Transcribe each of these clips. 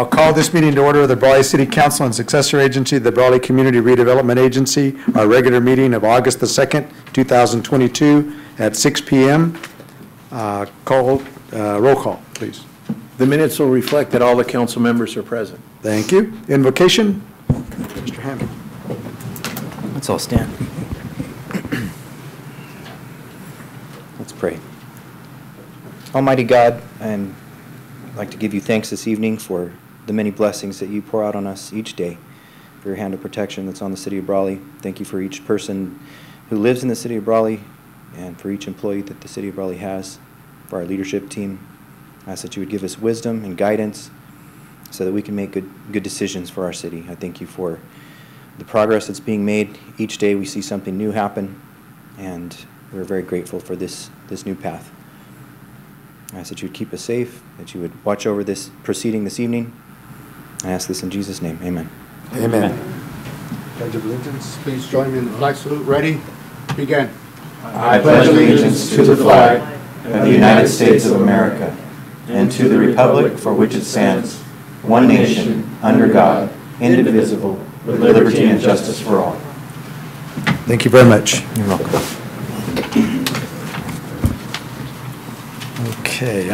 I'll call this meeting to order of the Brawley City Council and successor agency, the Brawley Community Redevelopment Agency, our regular meeting of August the 2nd, 2022 at 6 p.m. Roll call, please. The minutes will reflect that all the council members are present. Thank you. Invocation, Mr. Hammond. Let's all stand. Let's pray. Almighty God, I'd like to give you thanks this evening for the many blessings that you pour out on us each day, for your hand of protection that's on the city of Brawley. Thank you for each person who lives in the city of Brawley and for each employee that the city of Brawley has, for our leadership team. I ask that you would give us wisdom and guidance so that we can make good decisions for our city. I thank you for the progress that's being made. Each day we see something new happen, and we're very grateful for this new path. I ask that you would keep us safe, that you would watch over this proceeding this evening. I ask this in Jesus' name. Amen. Amen. Pledge of Allegiance. Please join me in the flag salute. Ready? Begin. I pledge allegiance to the flag of the United States of America and to the republic for which it stands, one nation, under God, indivisible, with liberty and justice for all. Thank you very much. You're welcome. Okay,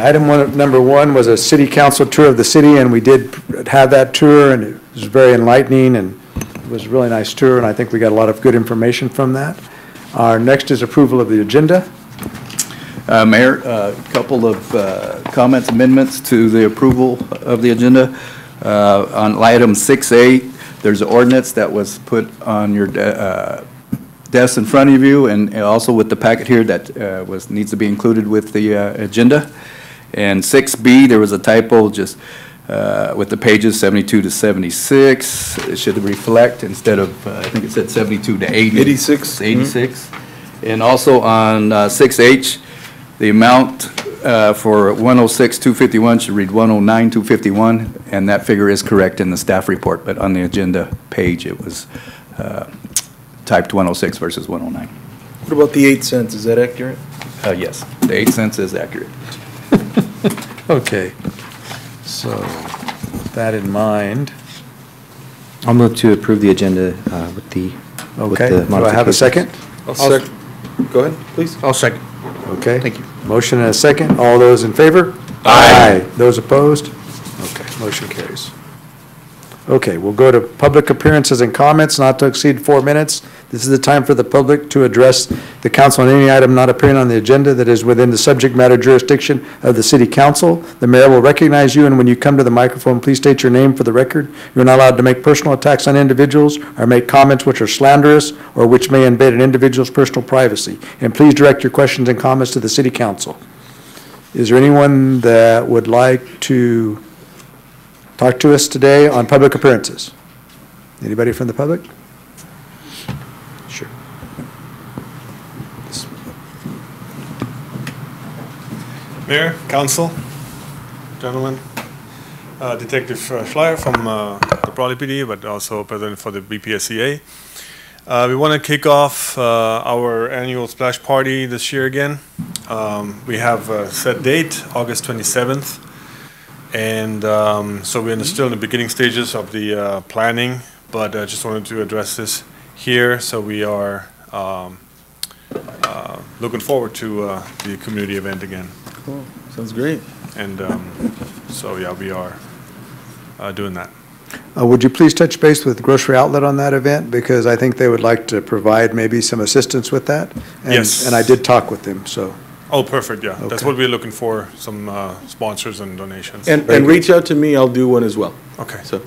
number one was a city council tour of the city, and we did have that tour, and it was very enlightening, and it was a really nice tour, and I think we got a lot of good information from that. Our next is approval of the agenda. Mayor, a couple of comments, amendments to the approval of the agenda. On item 6A, there's an ordinance that was put on your desk in front of you, and also with the packet here that needs to be included with the agenda. And 6B, there was a typo just with the pages 72 to 76. It should reflect instead of, I think it said 72 to 80. 86. 86. And also on 6H, the amount for 106-251 should read 109-251, and that figure is correct in the staff report, but on the agenda page it was typed 106 versus 109. What about the 8 cents? Is that accurate? Yes, the 8 cents is accurate. Okay, so with that in mind. I'll move to approve the agenda with the Okay, do I have a second? I'll second. Go ahead, please. I'll second. Okay. Thank you. Motion and a second. All those in favor? Aye. Those opposed? Okay, motion carries. Okay, we'll go to public appearances and comments not to exceed 4 minutes. This is the time for the public to address the council on any item not appearing on the agenda that is within the subject matter jurisdiction of the city council. The mayor will recognize you, and when you come to the microphone, please state your name for the record. You're not allowed to make personal attacks on individuals or make comments which are slanderous or which may invade an individual's personal privacy. And please direct your questions and comments to the city council. Is there anyone that would like to talk to us today on public appearances? Anybody from the public? Sure. Mayor, council, gentlemen, Detective Schleier from the Brawley PD, but also president for the BPSCA. We want to kick off our annual splash party this year again. We have a set date, August 27th. And so we're still in the beginning stages of the planning, but I just wanted to address this here. So we are looking forward to the community event again. Cool. Sounds great. And so, yeah, we are doing that. Would you please touch base with Grocery Outlet on that event? Because I think they would like to provide maybe some assistance with that. And, yes. And I did talk with them, so. Oh, perfect, yeah. Okay. That's what we're looking for, some sponsors and donations. And reach out to me. I'll do one as well. Okay. So,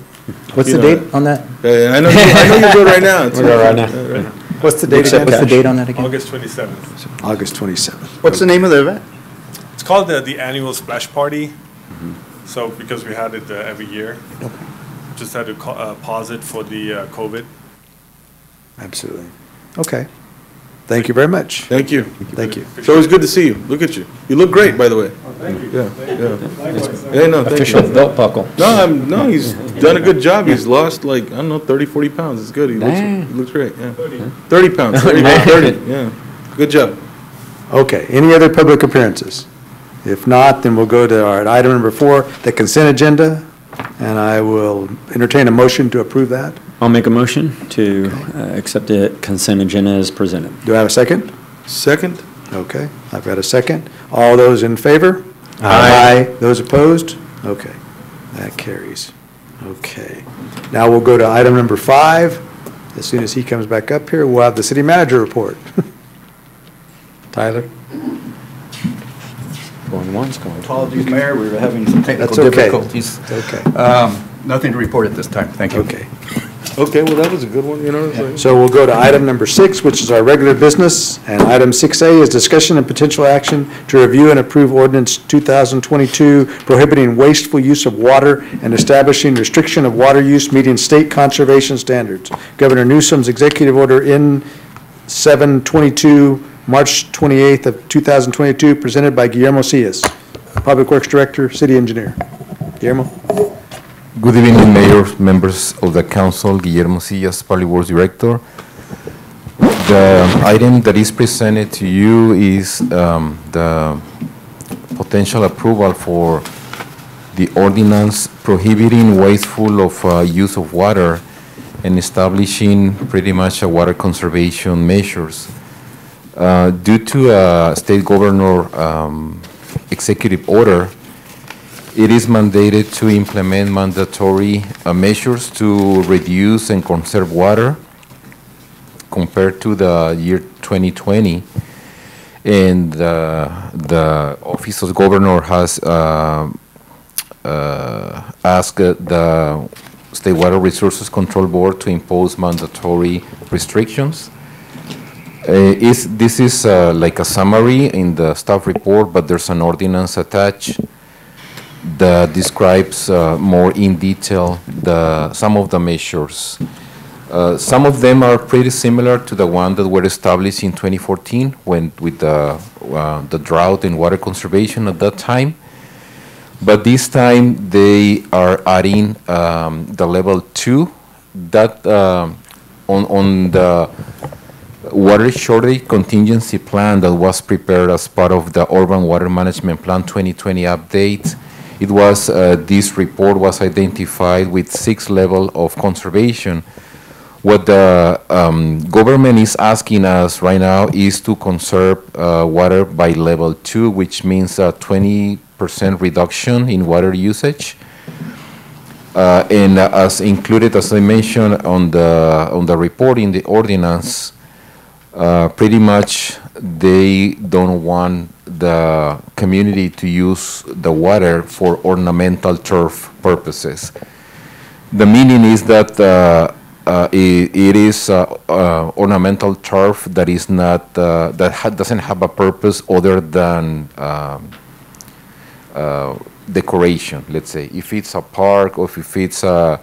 What's the date on that? I know you're good right now. We're good right now. What's the date again? What's the date on that again? August 27th. August 27th. What's the name of the event? It's called the annual splash party. So because we had it every year, just had to pause it for the COVID. Absolutely. Okay. Thank you very much. Thank you. Thank you. It's always good to see you. Look at you. You look great, by the way. Oh, thank you. Yeah, Thank yeah. you. Likewise. Yeah, no, thank Official you. belt buckle. No, he's done a good job. He's lost like, I don't know, 30, 40 pounds. It's good. He looks great. Yeah. 30 pounds. 30, 30. Yeah. Good job. Okay. Any other public appearances? If not, then we'll go to our item number 4, the consent agenda. and I will entertain a motion to approve that. I'll make a motion to accept the consent agenda as presented. Do I have a second? Second? Okay, I've got a second. All those in favor? Aye. Those opposed? Okay, that carries. Okay. Now we'll go to item number 5. As soon as he comes back up here, we'll have the city manager report. Tyler? Going once, going twice. Apologies, Mayor, we were having some technical That's okay. difficulties. It's okay. Nothing to report at this time, thank you. Okay. Okay, well, that was a good one, you know. It's like- So we'll go to item number 6, which is our regular business, and item 6A is discussion and potential action to review and approve ordinance 2022 prohibiting wasteful use of water and establishing restriction of water use meeting state conservation standards. Governor Newsom's executive order in 722, March 28th of 2022, presented by Guillermo Cias, Public Works Director, City Engineer. Guillermo? Good evening, Mayor, members of the council, Guillermo Sillas, Public Works Director. The item that is presented to you is the potential approval for the ordinance prohibiting wasteful of use of water and establishing pretty much a water conservation measures. Due to a state governor executive order, it is mandated to implement mandatory measures to reduce and conserve water compared to the year 2020. And the Office of Governor has asked the State Water Resources Control Board to impose mandatory restrictions. This is like a summary in the staff report, but there's an ordinance attached that describes more in detail some of the measures. Some of them are pretty similar to the one that were established in 2014 with the drought and water conservation at that time. But this time they are adding the level 2 that on the water shortage contingency plan that was prepared as part of the Urban Water Management Plan 2020 update. It was, this report was identified with 6 levels of conservation. What the government is asking us right now is to conserve water by level 2, which means a 20% reduction in water usage. And as included, as I mentioned on the report in the ordinance, pretty much they don't want the community to use the water for ornamental turf purposes. The meaning is that it is ornamental turf that is not doesn't have a purpose other than decoration. Let's say if it's a park or if it's a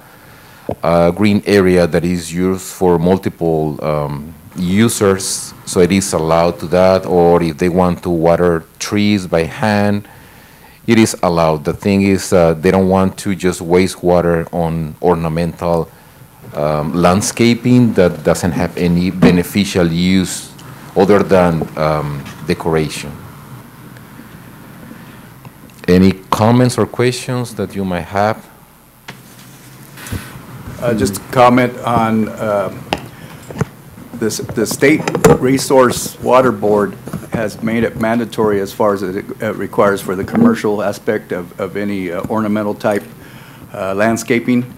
green area that is used for multiple users, so it is allowed to that, or if they want to water trees by hand, it is allowed. The thing is, they don't want to just waste water on ornamental landscaping that doesn't have any beneficial use other than decoration. Any comments or questions that you might have? Just a comment on the State Resource Water Board has made it mandatory as far as it requires for the commercial aspect of any ornamental type landscaping.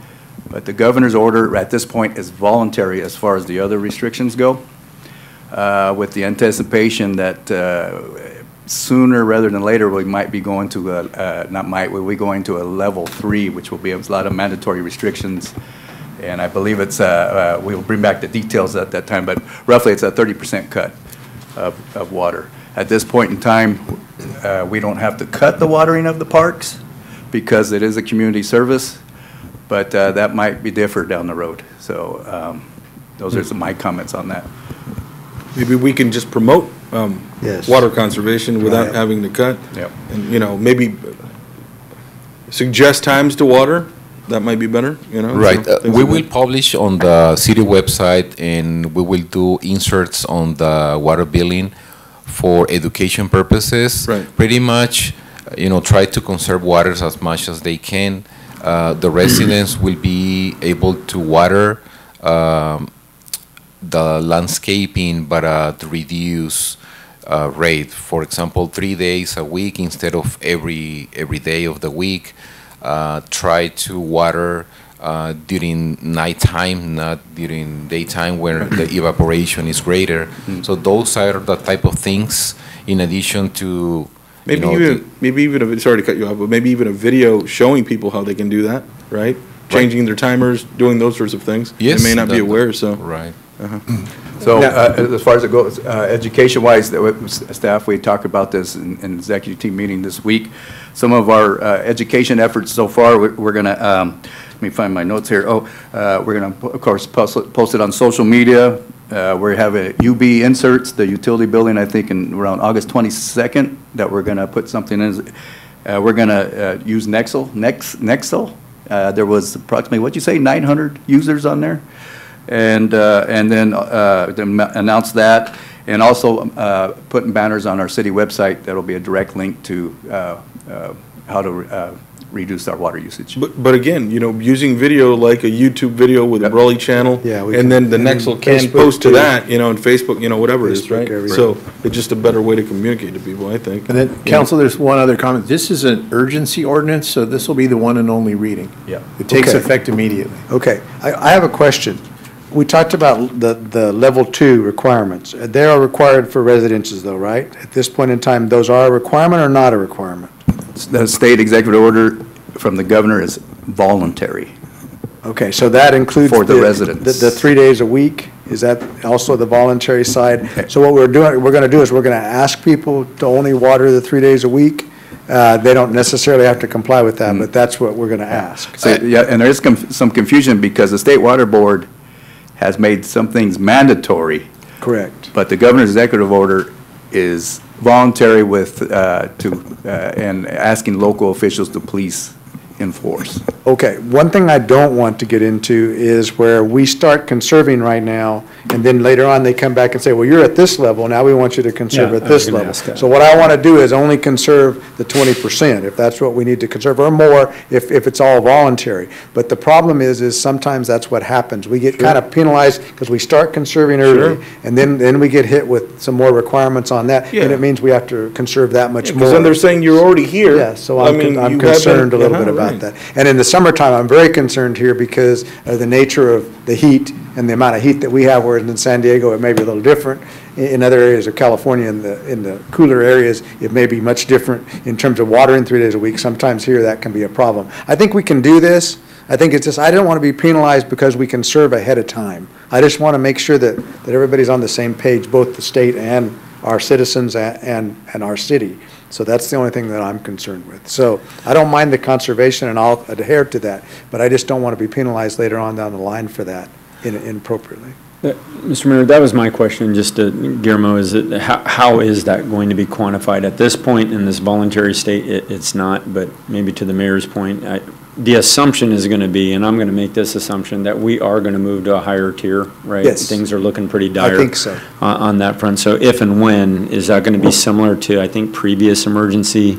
But the governor's order at this point is voluntary as far as the other restrictions go, with the anticipation that sooner rather than later we might be going to we'll be going to a level 3, which will be a lot of mandatory restrictions. And I believe it's, we'll bring back the details at that time, but roughly it's a 30% cut of water. At this point in time, we don't have to cut the watering of the parks because it is a community service, but that might be different down the road. So those are some of my comments on that. Maybe we can just promote Yes. water conservation without Right. having to cut. Yep. And, you know, maybe suggest times to water. That might be better, you know? Right. so things We like will that. publish on the city website, and we will do inserts on the water billing for education purposes. Right. Pretty much, you know, try to conserve waters as much as they can. the residents will be able to water the landscaping, but at reduced rate. For example, 3 days a week instead of every day of the week. Try to water during nighttime, not during daytime where the evaporation is greater. So those are the type of things in addition to Maybe you know, maybe even a, sorry to cut you off, but maybe even a video showing people how they can do that, right? Changing their timers, doing those sorts of things. Yes, They may not be aware, so. Right. So as far as it goes, education-wise, staff, we talked about this in executive team meeting this week. Some of our education efforts so far, we're going to, let me find my notes here. We're going to, of course, post it on social media. We have a UB inserts, the utility building, I think, in around August 22nd, that we're going to put something in. We're going to use Nexel. There was approximately, what'd you say, 900 users on there? And then announce that, and also putting banners on our city website that'll be a direct link to how to reduce our water usage. But again, you know, using video like a YouTube video with a Brawley channel, Yeah, we and can- then the and Nexel can Facebook post to too. that, you know, and Facebook, you know, whatever it is, Facebook, right? everything. So it's just a better way to communicate to people, I think. And then, Council, there's one other comment. This is an urgency ordinance, so this will be the one and only reading. Yeah. It takes Okay. effect immediately. Okay, I have a question. We talked about the level 2 requirements. They are required for residences though, right? At this point in time, those are a requirement or not a requirement? The state executive order from the governor is voluntary. Okay, so that includes. For the residents. The 3 days a week, is that also the voluntary side? Okay. So what we're going to do is we're going to ask people to only water the 3 days a week. They don't necessarily have to comply with that, but that's what we're going to ask. So, yeah, and there is some confusion because the State Water Board has made some things mandatory, Correct. but the governor's executive order is voluntary with, and asking local officials to please enforce. Okay, one thing I don't want to get into is where we start conserving right now, and then later on they come back and say, well, you're at this level, now we want you to conserve Yeah, at I was this gonna level. ask that. So what I want to do is only conserve the 20%, if that's what we need to conserve, or more, if it's all voluntary. But the problem is sometimes that's what happens. We get kind of penalized because we start conserving early, and then we get hit with some more requirements on that, and Yeah. it means we have to conserve that much more. Because then they're saying you're already here. Yeah, so I I'm mean, I'm you concerned a haven't- little bit yeah, about right. that. And in the summertime, I'm very concerned here because of the nature of the heat and the amount of heat that we have, whereas in San Diego, it may be a little different. In other areas of California, in the cooler areas, it may be much different in terms of watering 3 days a week. Sometimes here, that can be a problem. I think we can do this. I think it's just, I don't want to be penalized because we conserve ahead of time. I just want to make sure that everybody's on the same page, both the state and our citizens and our city. So that's the only thing that I'm concerned with. So I don't mind the conservation, and I'll adhere to that, but I just don't want to be penalized later on down the line for that inappropriately. Mr. Mayor, that was my question, just to Guillermo, is it, how is that going to be quantified? At this point in this voluntary state, it's not, but maybe to the mayor's point, the assumption is going to be, and I'm going to make this assumption, that we are going to move to a higher tier, right? Yes. Things are looking pretty dire. I think so. On that front. So if and when, is that going to be similar to, I think, previous emergency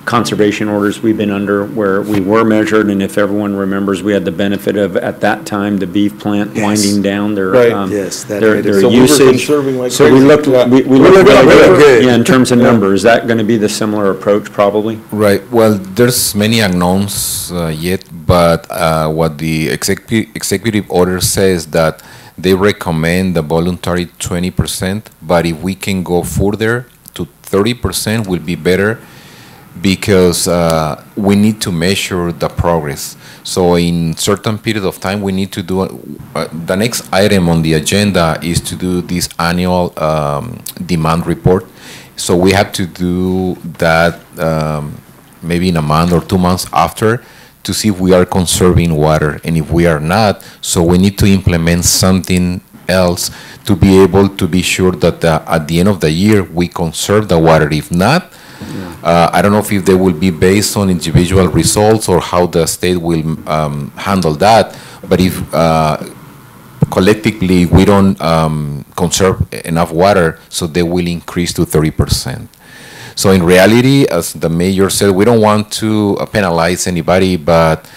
conservation orders we've been under where we were measured, and if everyone remembers, we had the benefit of, at that time, the beef plant Yes. winding down their, Right. Yes, that their made it- So we were usage. conserving like So we crazy. looked, Yeah. we We looked looked really really good. good. Yeah, in terms of numbers, is that going to be the similar approach probably? Right. Well, there's many unknowns yet, but what the executive order says that they recommend the voluntary 20%, but if we can go further to 30% will be better because we need to measure the progress. So in certain period of time, we need to do, the next item on the agenda is to do this annual demand report. So we have to do that maybe in a month or 2 months after to see if we are conserving water. And if we are not, so we need to implement something else to be able to be sure that at the end of the year, we conserve the water. If not, I don't know if they will be based on individual results or how the state will handle that. But if collectively we don't conserve enough water, so they will increase to 30%. So in reality, as the mayor said, we don't want to penalize anybody, but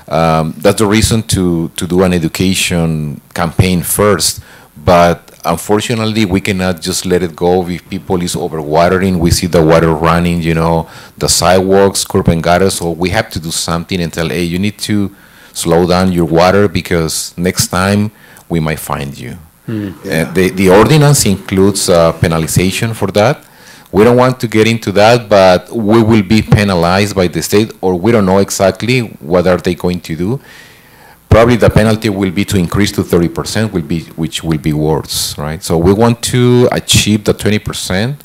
That's the reason to do an education campaign first. But unfortunately, we cannot just let it go if people is overwatering. We see the water running, the sidewalks, curb and gutters. So we have to do something and tell, hey, you need to slow down your water because next time we might find you. Yeah. The ordinance includes penalization for that. We don't want to get into that, but we will be penalized by the state, or we don't know exactly what are they going to do. Probably the penalty will be to increase to 30%, which will be worse, right? So we want to achieve the 20%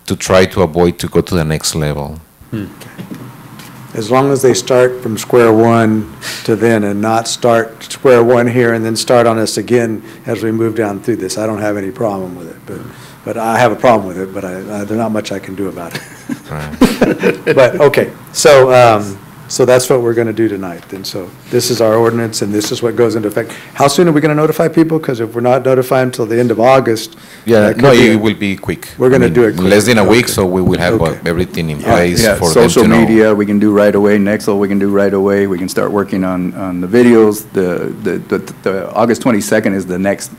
to try to avoid to go to the next level. As long as they start from square one to then and not start square one here and then start on us again as we move down through this, I don't have any problem with it. But I have a problem with it, but there's not much I can do about it. Right. But, okay, so that's what we're going to do tonight. And so this is our ordinance, and this is what goes into effect. How soon are we going to notify people? Because if we're not notifying until the end of August. Yeah, no, it will be quick. We're going to do it quick. Less than a week, so we will have everything in place Yeah, for them to social know. media, we can do right away. Nexel, we can do right away. We can start working on the videos. The August 22nd is the next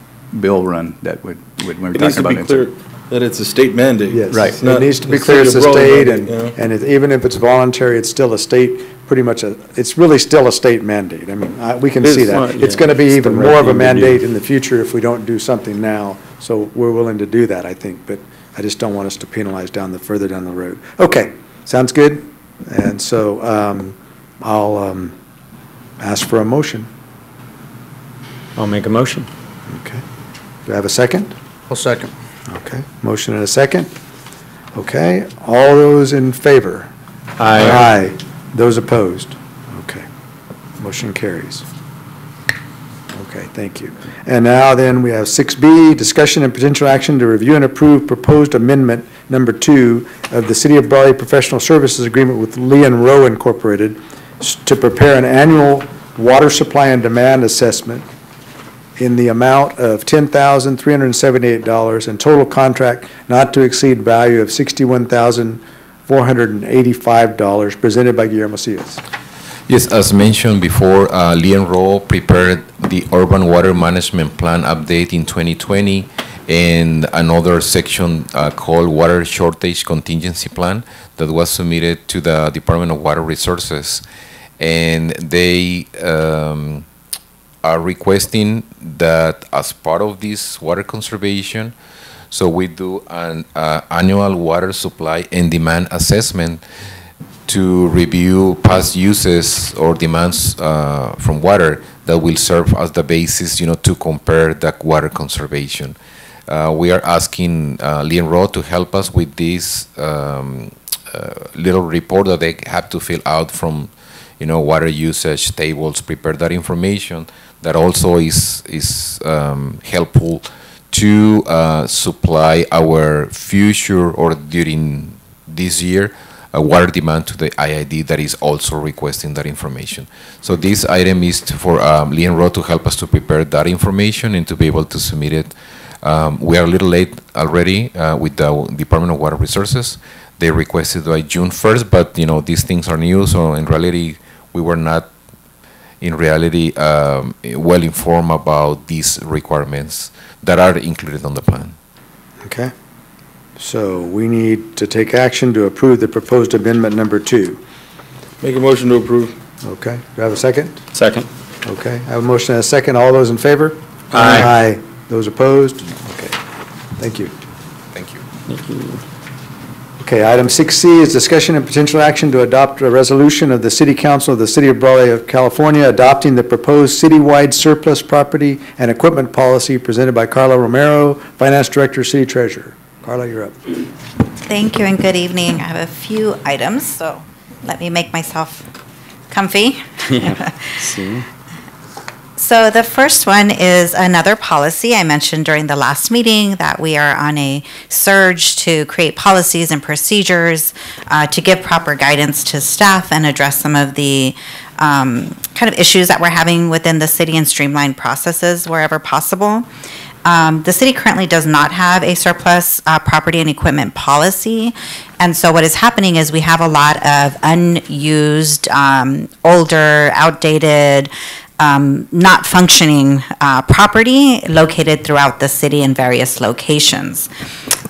bill run that we're It talking needs to about. be clear that it's a state mandate. Yes. Right. It needs to be the clear it's city a of Brawley state, mandate, and even if it's voluntary, it's still a state, pretty much it's really still a state mandate. I mean, we can It see is. that. Yeah. It's going to be It's even the more right of a thing to do. mandate in the future if we don't do something now, so we're willing to do that, I think, but I just don't want us to penalize further down the road. Okay, sounds good, and so I'll ask for a motion. I'll make a motion. Okay. Do I have a second? I'll second. Okay, motion and a second. Okay, all those in favor? Aye. Aye. Those opposed? Okay, motion carries. Okay, thank you. And now then, we have 6B, discussion and potential action to review and approve proposed amendment number 2 of the City of Brawley Professional Services Agreement with Lee and Rowe Incorporated to prepare an annual water supply and demand assessment in the amount of $10,378 and total contract not to exceed value of $61,485 presented by Guillermo Cias. Yes, as mentioned before, Lee and Rowe prepared the Urban Water Management Plan update in 2020 and another section called Water Shortage Contingency Plan that was submitted to the Department of Water Resources. And they are requesting that as part of this water conservation, so we do an annual water supply and demand assessment to review past uses or demands from water that will serve as the basis, to compare the water conservation. We are asking Lee and Rowe to help us with this little report that they have to fill out from, water usage tables, prepare that information. That also is helpful to supply our future or during this year water demand to the IID that is also requesting that information. So this item is for Lee and Rowe to help us to prepare that information and to be able to submit it. We are a little late already with the Department of Water Resources. They requested by June 1st, but these things are new, so in reality we were not well informed about these requirements that are included on the plan. Okay. So we need to take action to approve the proposed amendment number 2. Make a motion to approve. Okay. Do I have a second? Second. Okay. I have a motion and a second. All those in favor? Aye. Aye. Those opposed? Okay. Thank you. Thank you. Thank you. Okay, item 6C is discussion and potential action to adopt a resolution of the City Council of the City of Brawley of California adopting the proposed citywide surplus property and equipment policy presented by Carla Romero, Finance Director, City Treasurer. Carla, you're up. Thank you and good evening. I have a few items, so let me make myself comfy. Yeah. See? So the first one is another policy. I mentioned during the last meeting that we are on a surge to create policies and procedures to give proper guidance to staff and address some of the kind of issues that we're having within the city and streamline processes wherever possible. The city currently does not have a surplus property and equipment policy. And so what is happening is we have a lot of unused, older, outdated, not functioning property located throughout the city in various locations.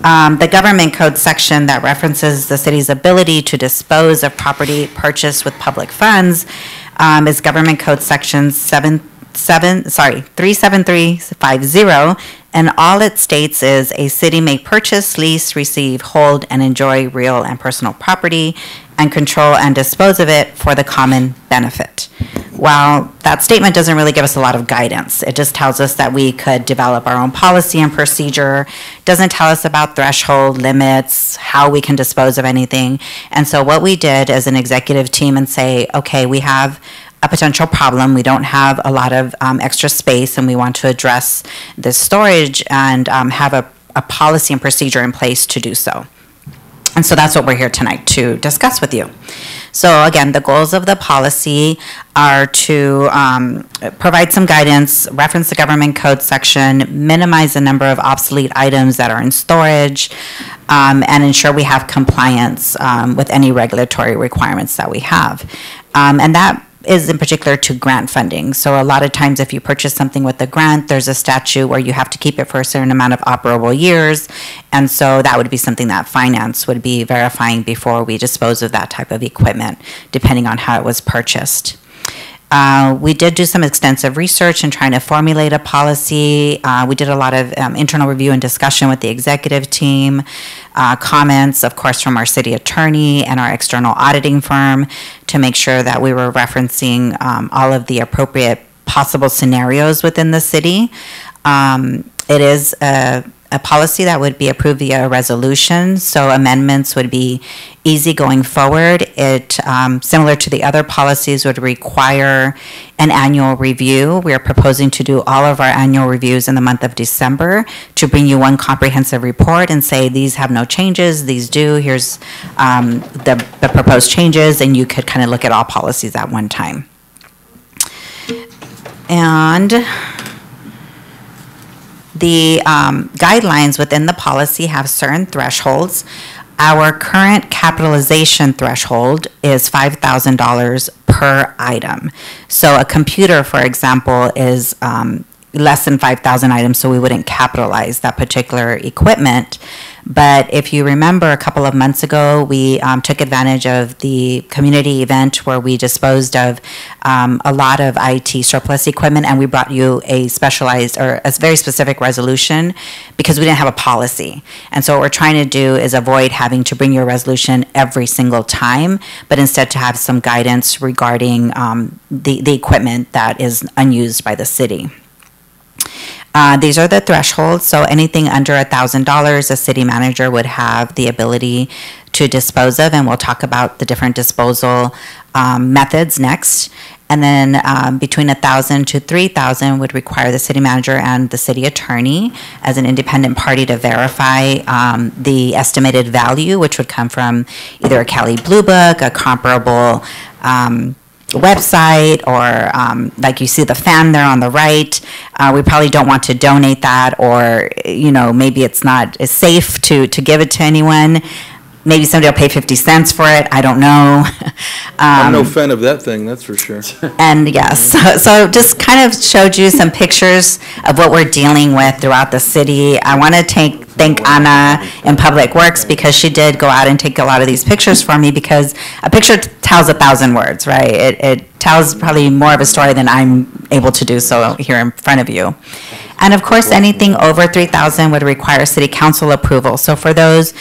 The government code section that references the city's ability to dispose of property purchased with public funds is Government Code Section 37350, and all it states is a city may purchase, lease, receive, hold, and enjoy real and personal property and control and dispose of it for the common benefit. While that statement doesn't really give us a lot of guidance, it just tells us that we could develop our own policy and procedure, doesn't tell us about threshold limits, how we can dispose of anything. And so what we did as an executive team and say, okay, we have a potential problem. We don't have a lot of extra space, and we want to address this storage and have a policy and procedure in place to do so. And so that's what we're here tonight to discuss with you. So again, the goals of the policy are to provide some guidance, reference the government code section, minimize the number of obsolete items that are in storage, and ensure we have compliance with any regulatory requirements that we have. And that is in particular to grant funding. So a lot of times if you purchase something with a grant, there's a statute where you have to keep it for a certain amount of operable years. And so that would be something that finance would be verifying before we dispose of that type of equipment, depending on how it was purchased. We did do some extensive research in trying to formulate a policy. We did a lot of internal review and discussion with the executive team, comments, of course, from our city attorney and our external auditing firm to make sure that we were referencing all of the appropriate possible scenarios within the city. It is a policy that would be approved via a resolution, so amendments would be easy going forward. It, similar to the other policies, would require an annual review. We are proposing to do all of our annual reviews in the month of December to bring you one comprehensive report and say these have no changes, these do, here's the proposed changes, and you could kind of look at all policies at one time. And the guidelines within the policy have certain thresholds. Our current capitalization threshold is $5,000 per item. So a computer, for example, is less than 5,000 items, so we wouldn't capitalize that particular equipment. But if you remember, a couple of months ago, we took advantage of the community event where we disposed of a lot of IT surplus equipment, and we brought you a specialized or a very specific resolution because we didn't have a policy. And so what we're trying to do is avoid having to bring you a resolution every single time, but instead to have some guidance regarding the equipment that is unused by the city. These are the thresholds, so anything under $1,000, a city manager would have the ability to dispose of, and we'll talk about the different disposal methods next. And then between $1,000 to $3,000 would require the city manager and the city attorney as an independent party to verify the estimated value, which would come from either a Cali Blue Book, a comparable website, or like you see the fan there on the right. We probably don't want to donate that, or maybe it's not as safe to give it to anyone. Maybe somebody will pay 50 cents for it. I don't know. I'm no fan of that thing, that's for sure. And yes, so just kind of showed you some pictures of what we're dealing with throughout the city. I want to thank Anna in Public Works because she did go out and take a lot of these pictures for me, because a picture tells 1,000 words, right? It tells probably more of a story than I'm able to do so here in front of you. And of course, anything over 3,000 would require city council approval. So for those,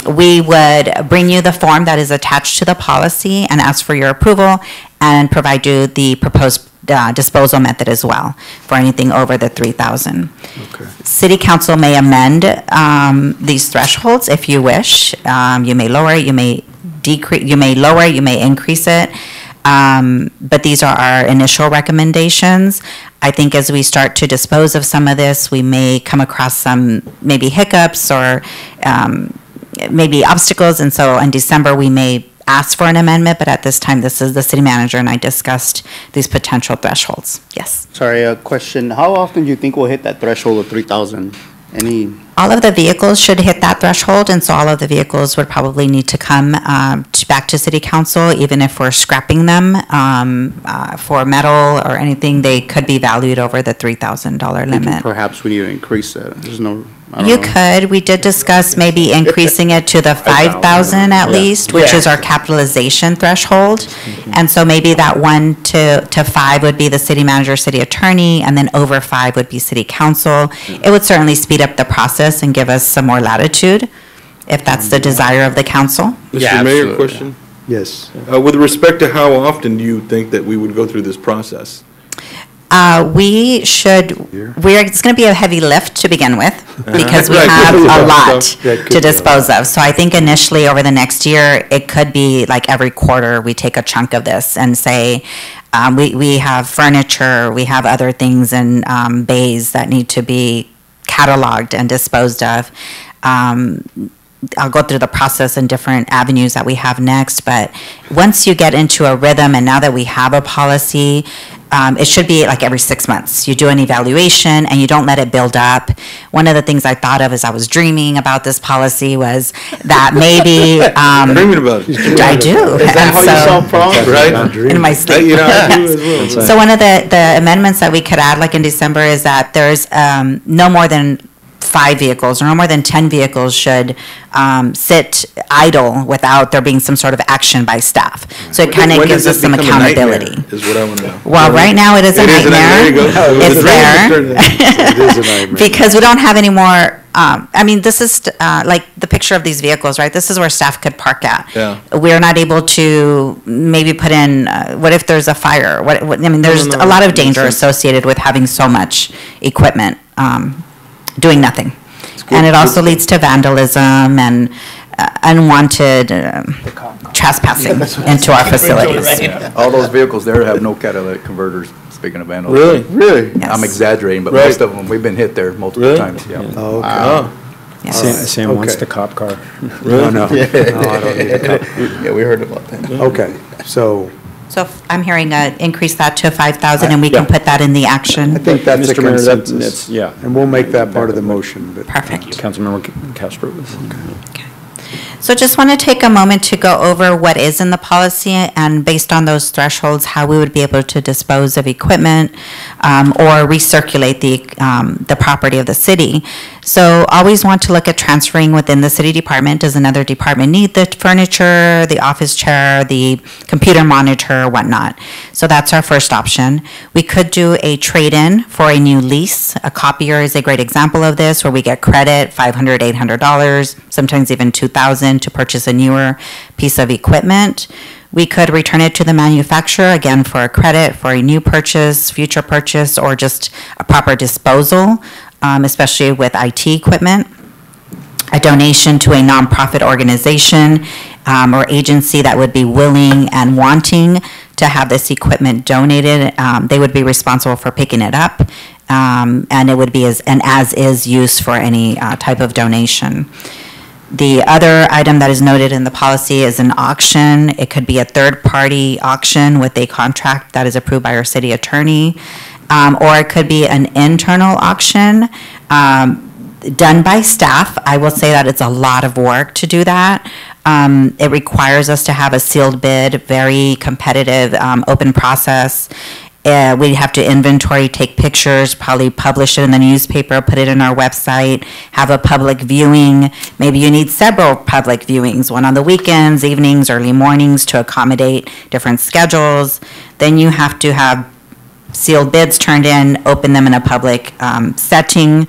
we would bring you the form that is attached to the policy and ask for your approval and provide you the proposed disposal method as well for anything over the 3,000. Okay. City council may amend these thresholds if you wish. You may lower it, you may decrease, you may lower it, you may increase it. But these are our initial recommendations. I think as we start to dispose of some of this, we may come across some maybe hiccups or maybe obstacles, and so in December we may ask for an amendment, but at this time, this is the city manager and I discussed these potential thresholds. Yes. Sorry, a question. How often do you think we'll hit that threshold of 3,000? Any? All of the vehicles should hit that threshold, and so all of the vehicles would probably need to come back to city council, even if we're scrapping them for metal or anything, they could be valued over the $3,000 limit. Perhaps we need to increase that. There's no, I don't You know. could, we did discuss maybe increasing it to the 5,000 at least, which is our capitalization threshold. And so maybe that 1 to 5 would be the city manager, city attorney, and then over 5 would be city council. It would certainly speed up the process and give us some more latitude, if that's the desire of the council. Mr. Mayor, question? Yes. With respect to how often do you think that we would go through this process? It's going to be a heavy lift to begin with, because we Right. have a lot Yeah, it could to be a dispose of. So I think initially over the next year, it could be like every quarter, we take a chunk of this and say, we have furniture, we have other things in bays that need to be cataloged and disposed of. I'll go through the process and different avenues that we have next, but once you get into a rhythm, and now that we have a policy, it should be like every 6 months. You do an evaluation and you don't let it build up. One of the things I thought of as I was dreaming about this policy was that maybe. Dreaming about it. I do. Is that how you solve problems? Right? In my sleep. You know, I do as well. So one of the amendments that we could add, like in December, is that there's no more than 5 vehicles or no more than 10 vehicles should sit idle without there being some sort of action by staff. So it kind of When gives does us it some become a nightmare, accountability. is what I want to know. Well, right now it is a It is a nightmare. nightmare. There you go. It's The dream there. is turned It is a nightmare. Because we don't have any more, I mean, this is like the picture of these vehicles, right? This is where staff could park at. Yeah. We're not able to maybe put in, what if there's a fire? I mean, there's no, a lot of makes danger sense. associated with having so much equipment doing nothing. And it also leads to vandalism and unwanted trespassing into our facilities. All those vehicles there have no catalytic converters, speaking of vandals. Really? Really? Yes. I'm exaggerating, but Right. most of them, we've been hit there multiple Really? times, yeah. Oh, okay. Oh, Yes. Sam wants Okay. the cop car. No, no. No, I don't need a copy. Yeah, we heard about that. Okay, so So I'm hearing increase that to 5,000 and we can Yeah. put that in the action. I think that's a Mr. Mayor, that- consensus. that's- yeah. And we'll make that part of the motion, but. Perfect. Councilmember Castro. So just want to take a moment to go over what is in the policy and based on those thresholds, how we would be able to dispose of equipment or recirculate the property of the city. So always want to look at transferring within the city department. Does another department need the furniture, the office chair, the computer monitor, whatnot? So that's our first option. We could do a trade-in for a new lease. A copier is a great example of this, where we get credit, $500, $800, sometimes even $2,000 to purchase a newer piece of equipment. We could return it to the manufacturer, again, for a credit, for a new purchase, future purchase, or just a proper disposal, especially with IT equipment. A donation to a nonprofit organization or agency that would be willing and wanting to have this equipment donated. They would be responsible for picking it up, and it would be an as-is use for any type of donation. The other item that is noted in the policy is an auction. It could be a third-party auction with a contract that is approved by our city attorney, or it could be an internal auction done by staff. I will say that it's a lot of work to do that. It requires us to have a sealed bid, very competitive, open process. We have to inventory, take pictures, probably publish it in the newspaper, put it in our website, have a public viewing. Maybe you need several public viewings, one on the weekends, evenings, early mornings to accommodate different schedules. Then you have to have sealed bids turned in, open them in a public setting,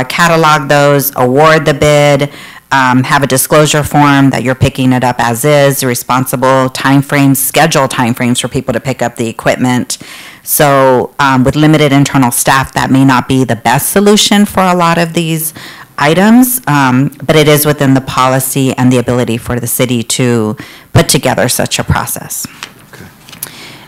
catalog those, award the bid, have a disclosure form that you're picking it up as is, responsible timeframes, schedule timeframes for people to pick up the equipment. So with limited internal staff, that may not be the best solution for a lot of these items, but it is within the policy and the ability for the city to put together such a process.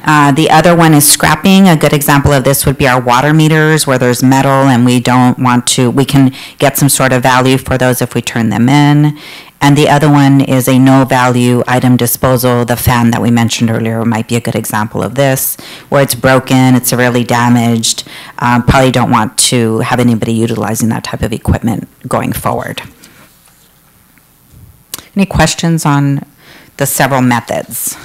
The other one is scrapping. A good example of this would be our water meters where there's metal and we don't want to, we can get some sort of value for those if we turn them in. And the other one is a no-value item disposal. The fan that we mentioned earlier might be a good example of this, where it's broken, it's severely damaged. Probably don't want to have anybody utilizing that type of equipment going forward. Any questions on the several methods?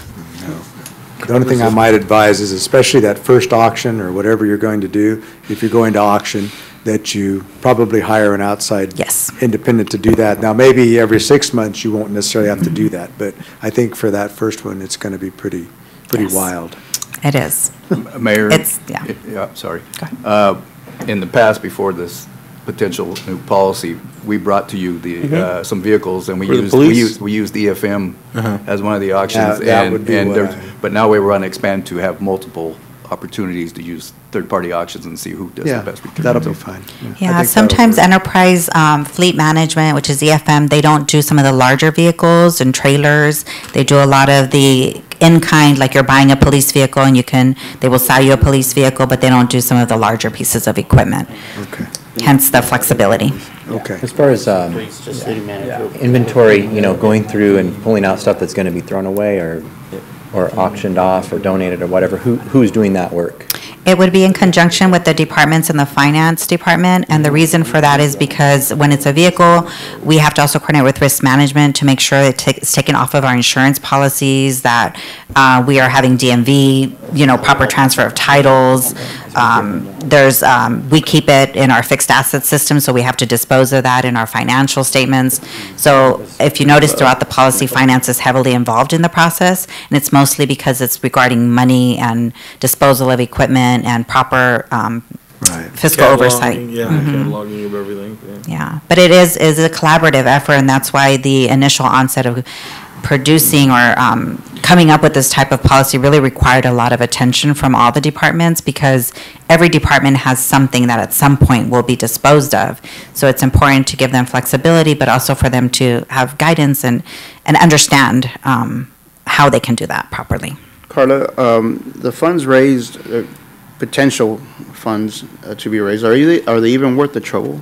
The only thing I might advise is, especially that first auction or whatever you're going to do, if you're going to auction, that you probably hire an outside independent to do that. Now, maybe every 6 months you won't necessarily have to do that, but I think for that first one, it's going to be pretty wild. It is. Mayor? Yeah, sorry. In the past, before this potential new policy, we brought to you the some vehicles, and we used EFM as one of the auctions. That would be but now we want to expand to have multiple opportunities to use third-party auctions and see who does the best return. That'll be fine. Yeah, sometimes enterprise fleet management, which is EFM, they don't do some of the larger vehicles and trailers. They do a lot of the in-kind, like you're buying a police vehicle and they will sell you a police vehicle, but they don't do some of the larger pieces of equipment. Okay. Hence the flexibility. Okay. As far as inventory, going through and pulling out stuff that's going to be thrown away or auctioned off or donated or whatever, who's doing that work? It would be in conjunction with the departments in the finance department, and the reason for that is because when it's a vehicle, we have to also coordinate with risk management to make sure it's taken off of our insurance policies, that we are having DMV, proper transfer of titles. We keep it in our fixed asset system, so we have to dispose of that in our financial statements. So if you notice throughout the policy, finance is heavily involved in the process, and it's mostly because it's regarding money and disposal of equipment and proper fiscal oversight. Cataloging of everything. Yeah, but it is a collaborative effort, and that's why the initial onset of producing or coming up with this type of policy really required a lot of attention from all the departments, because every department has something that at some point will be disposed of. So it's important to give them flexibility, but also for them to have guidance and understand how they can do that properly. Carla, the funds raised, potential funds to be raised, are they even worth the trouble?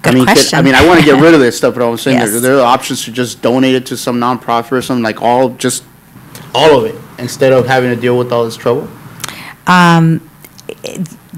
Good question. I want to get rid of this stuff, but I'm saying Yes. there are options to just donate it to some nonprofit or something, like all of it, instead of having to deal with all this trouble?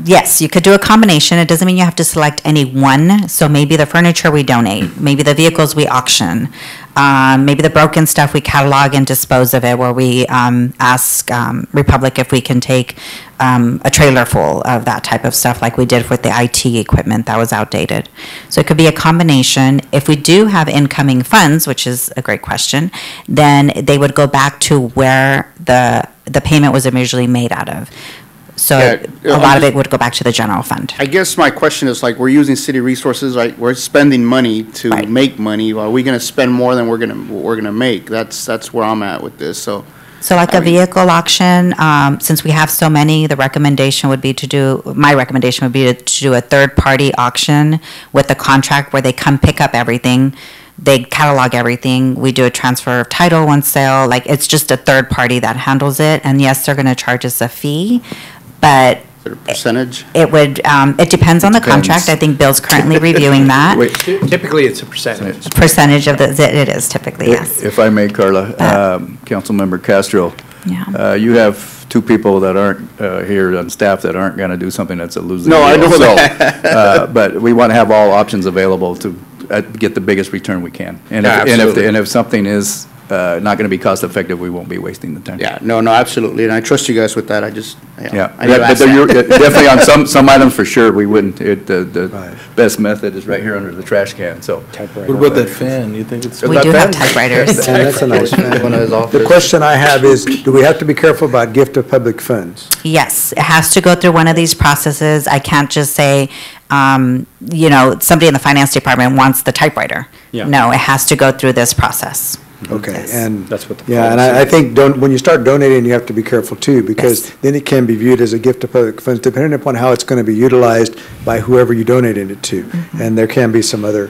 Yes, you could do a combination. It doesn't mean you have to select any one. So maybe the furniture we donate, maybe the vehicles we auction, maybe the broken stuff we catalog and dispose of it, where we ask Republic if we can take a trailer full of that type of stuff, like we did with the IT equipment that was outdated. So it could be a combination. If we do have incoming funds, which is a great question, then they would go back to where the payment was originally made out of. So a lot of it would go back to the general fund. I guess my question is, we're using city resources, right? We're spending money to make money. Are we going to spend more than we're going to make? That's where I'm at with this. So like a vehicle auction, since we have so many, my recommendation would be to do a third-party auction with a contract where they come pick up everything. They catalog everything. We do a transfer of title, one sale. It's just a third party that handles it. And yes, they're going to charge us a fee, but is it a percentage? It depends on the contract. I think Bill's currently reviewing that. Typically, it's a percentage. Percentage of it is typically, yes. If I may, Carla, Councilmember Castro, you have two people that aren't here on staff that aren't going to do something that's a losing deal. No, I know that. But we want to have all options available to get the biggest return we can. And if something is not going to be cost effective, we won't be wasting the time. Yeah, no, absolutely, and I trust you guys with that. But definitely on some items for sure, we wouldn't. The best method is right here under the trash can. So what about that fan? You think it's? We do have typewriters. That's a nice fan. The question I have is, do we have to be careful about gift of public funds? Yes, it has to go through one of these processes. I can't just say, somebody in the finance department wants the typewriter. Yeah. No, it has to go through this process. Okay, Yes. and That's what the and policy I think when you start donating, you have to be careful too, because then it can be viewed as a gift of public funds, depending upon how it's going to be utilized by whoever you donated it to, and there can be some other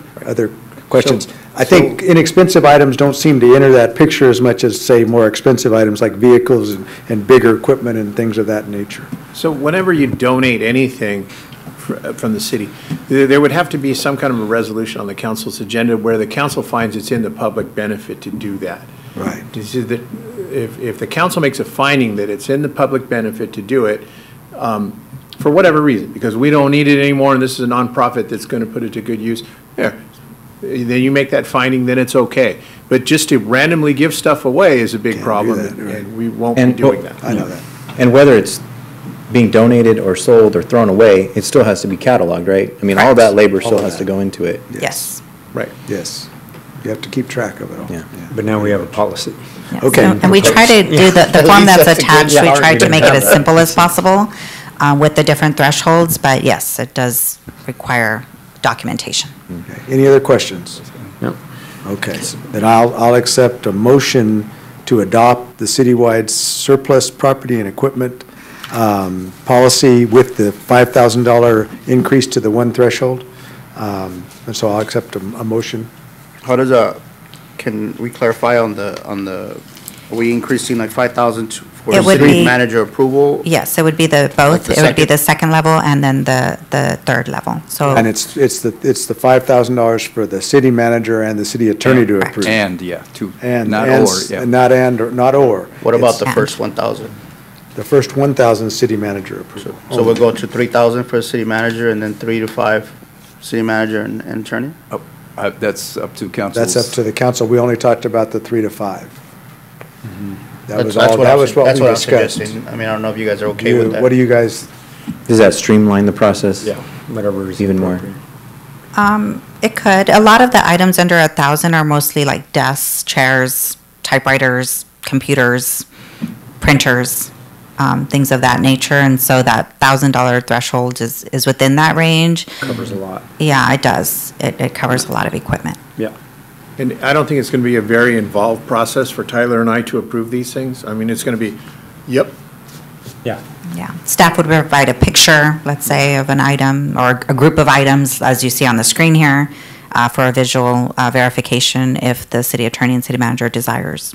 questions. I think inexpensive items don't seem to enter that picture as much as, say, more expensive items like vehicles and bigger equipment and things of that nature. So whenever you donate anything from the city. There would have to be some kind of a resolution on the council's agenda where the council finds it's in the public benefit to do that. Right. This is that if the council makes a finding that it's in the public benefit to do it, for whatever reason, because we don't need it anymore and this is a nonprofit that's going to put it to good use, then you make that finding, then it's okay. But just to randomly give stuff away is a big problem, and we won't be doing that. I know that. And whether it's being donated or sold or thrown away, it still has to be cataloged, right? I mean, all that labor still has to go into it. Yes. Right. Yes. You have to keep track of it all. Yeah. But now we have a policy. Yes. Okay. And we try to do the At form least that's that's a good attached, we start. try We to didn't make it have as that. simple as possible with the different thresholds, but yes, it does require documentation. Okay. Any other questions? No. Okay, then I'll accept a motion to adopt the citywide surplus property and equipment policy with the $5,000 increase to the one threshold. And so I'll accept a motion. How does can we clarify on the, are we increasing like 5,000 for It would city be- manager approval? Yes, it would be the Like both. the It would be second? the second level and then the third level. So, And it's the $5,000 for the city manager and the city attorney to approve. And, yeah, two, And not and or, s- yeah. Not and, or not or. What about the And. first 1,000? The first 1,000 city manager approval. So we'll go to 3,000 for city manager and then 3 to 5 city manager and attorney? Oh, that's up to council's. That's up to the council. We only talked about the 3 to 5. That was That's all, what that I'm was su- what that's we I'm discussed. suggesting. I mean, I don't know if you guys are okay with that. What do you guys, Does that streamline the process? Yeah, whatever is Even more. appropriate. it could. A lot of the items under 1,000 are mostly like desks, chairs, typewriters, computers, printers, things of that nature. And so that $1,000 threshold is within that range. Covers a lot. Yeah, it does. It covers a lot of equipment. Yeah. And I don't think it's going to be a very involved process for Tyler and I to approve these things. I mean, it's going to be, yep, Yeah. Yeah. Staff would provide a picture, let's say, of an item or a group of items, as you see on the screen here, for a visual verification if the city attorney and city manager desires.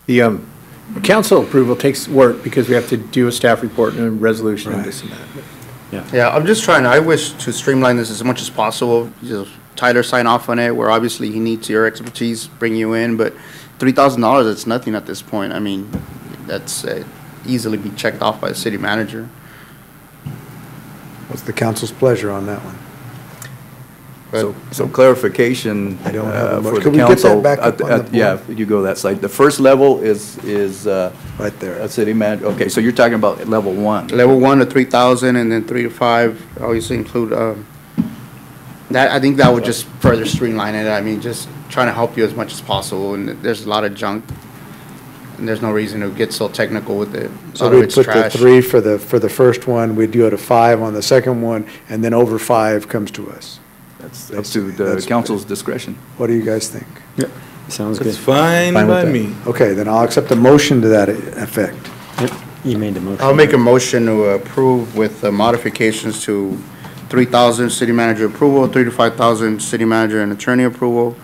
the council approval takes work because we have to do a staff report and a resolution and this and that. Yeah, I'm just trying, I wish to streamline this as much as possible. Just Tyler sign off on it, where obviously he needs your expertise, bring you in, but $3,000, it's nothing at this point. I mean, that's easily be checked off by the city manager. what's the council's pleasure on that one? So clarification I don't have a for motion. the Could we get that council. back up on the board? Yeah, you go that side. The first level is Right there. a city manager. Okay, so you're talking about level one. Level 1 to 3,000, and then 3 to 5, obviously include, that, I think that would just further streamline it. I mean, just trying to help you as much as possible, and there's a lot of junk, and there's no reason to get so technical with it. A So lot of we'd it's put the trash. 3 for the first one, we'd go to 5 on the second one, and then over 5 comes to us. That's up to the That's- council's discretion. What do you guys think? Yep. Sounds good. It's fine Fine with by that. me. Okay, then I'll accept a motion to that effect. Yep. You made the motion. I'll make a motion to approve with the modifications to 3,000 city manager approval, 3 to 5,000 city manager and attorney approval,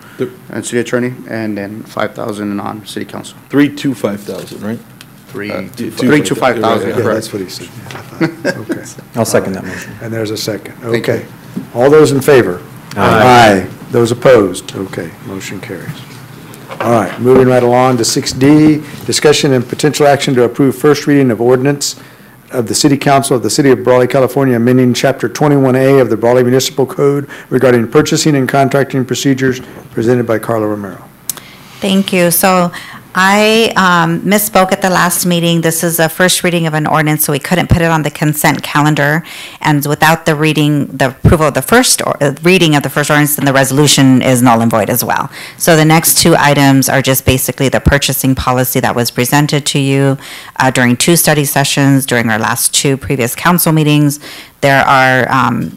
and city attorney, and then 5,000 on city council. 3 to 5,000, right? 3 2 to 5,000, Yeah, correct. that's what he said. Yeah, I thought- Okay. I'll second that motion. And there's a second. Thank you. Okay. All those in favor? Aye. Those opposed? Okay, motion carries. All right, moving right along to 6D, discussion and potential action to approve first reading of ordinance of the City Council of the City of Brawley, California, amending Chapter 21A of the Brawley Municipal Code regarding purchasing and contracting procedures, presented by Carla Romero. Thank you. So I misspoke at the last meeting. This is a first reading of an ordinance, so we couldn't put it on the consent calendar. And without the approval of the first reading of the first ordinance, then the resolution is null and void as well. So the next two items are just basically the purchasing policy that was presented to you during 2 study sessions, during our last 2 previous council meetings. There are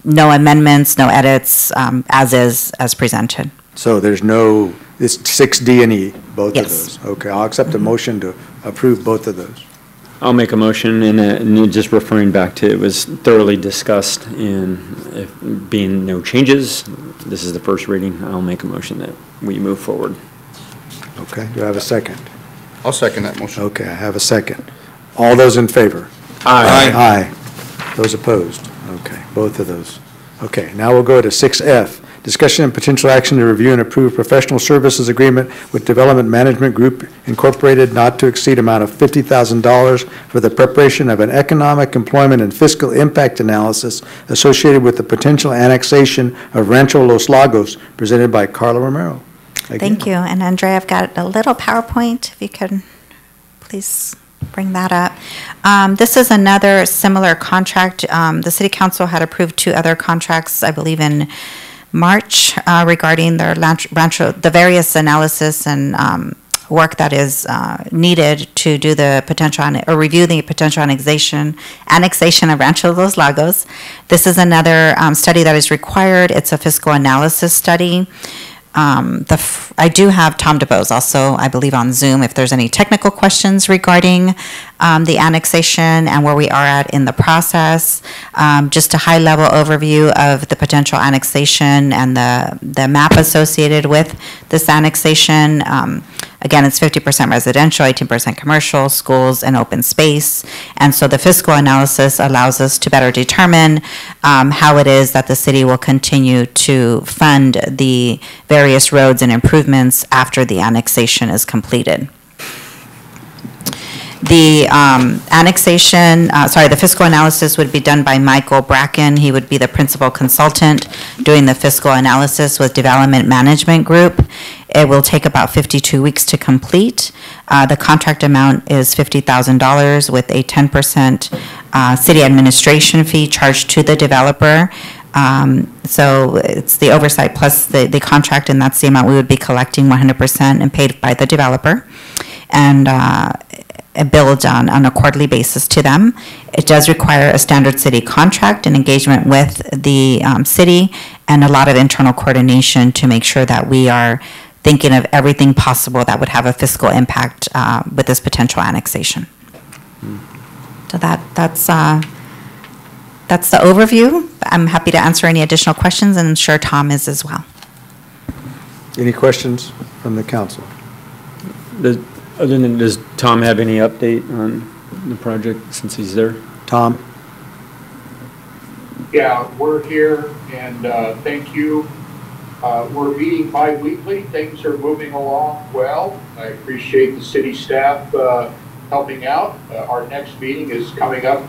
no amendments, no edits, as presented. So there's no, it's 6D and E, both of Yes. those. Okay, I'll accept a motion to approve both of those. I'll make a motion, and just referring back to, it was thoroughly discussed, and if being no changes, this is the first reading, I'll make a motion that we move forward. Okay, do I have a second? I'll second that motion. Okay, I have a second. All those in favor? Aye. Aye. Those opposed? Okay. Both of those. Okay, now we'll go to 6F. Discussion and potential action to review and approve professional services agreement with Development Management Group Incorporated not to exceed amount of $50,000 for the preparation of an economic, employment, and fiscal impact analysis associated with the potential annexation of Rancho Los Lagos, presented by Carla Romero. Again. Thank you. And Andrea, I've got a little PowerPoint, if you could please bring that up. This is another similar contract. The City Council had approved 2 other contracts, I believe in March, regarding their the various analysis and work that is needed to do the potential or review the potential annexation of Rancho Los Lagos. This is another study that is required. It's a fiscal analysis study. I do have Tom DeBose also, I believe, on Zoom if there's any technical questions regarding the annexation and where we are at in the process. Just a high-level overview of the potential annexation and the map associated with this annexation. Again, it's 50% residential, 18% commercial, schools, and open space. And so the fiscal analysis allows us to better determine how it is that the city will continue to fund the various roads and improvements after the annexation is completed. The the fiscal analysis would be done by Michael Bracken. He would be the principal consultant doing the fiscal analysis with Development Management Group. It will take about 52 weeks to complete. The contract amount is $50,000 with a 10% city administration fee charged to the developer. So it's the oversight plus the contract, and that's the amount we would be collecting 100% and paid by the developer. And billed on a quarterly basis to them. It does require a standard city contract and engagement with the city and a lot of internal coordination to make sure that we are thinking of everything possible that would have a fiscal impact with this potential annexation. So that's the overview. I'm happy to answer any additional questions, and I'm sure Tom is as well. Any questions from the council? Other than, does Tom have any update on the project since he's there? Tom? Yeah, we're here, and thank you. We're meeting bi-weekly. Things are moving along well. I appreciate the city staff helping out. Our next meeting is coming up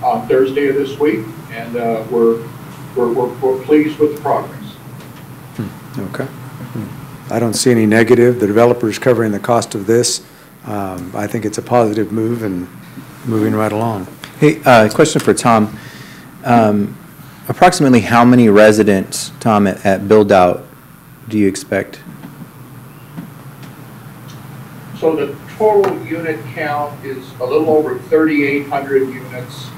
on Thursday of this week, and we're pleased with the progress. Okay. I don't see any negative. The developer is covering the cost of this. I think it's a positive move and moving right along. Hey, question for Tom. Approximately how many residents, Tom, at build-out do you expect? So the total unit count is a little over 3,800 units.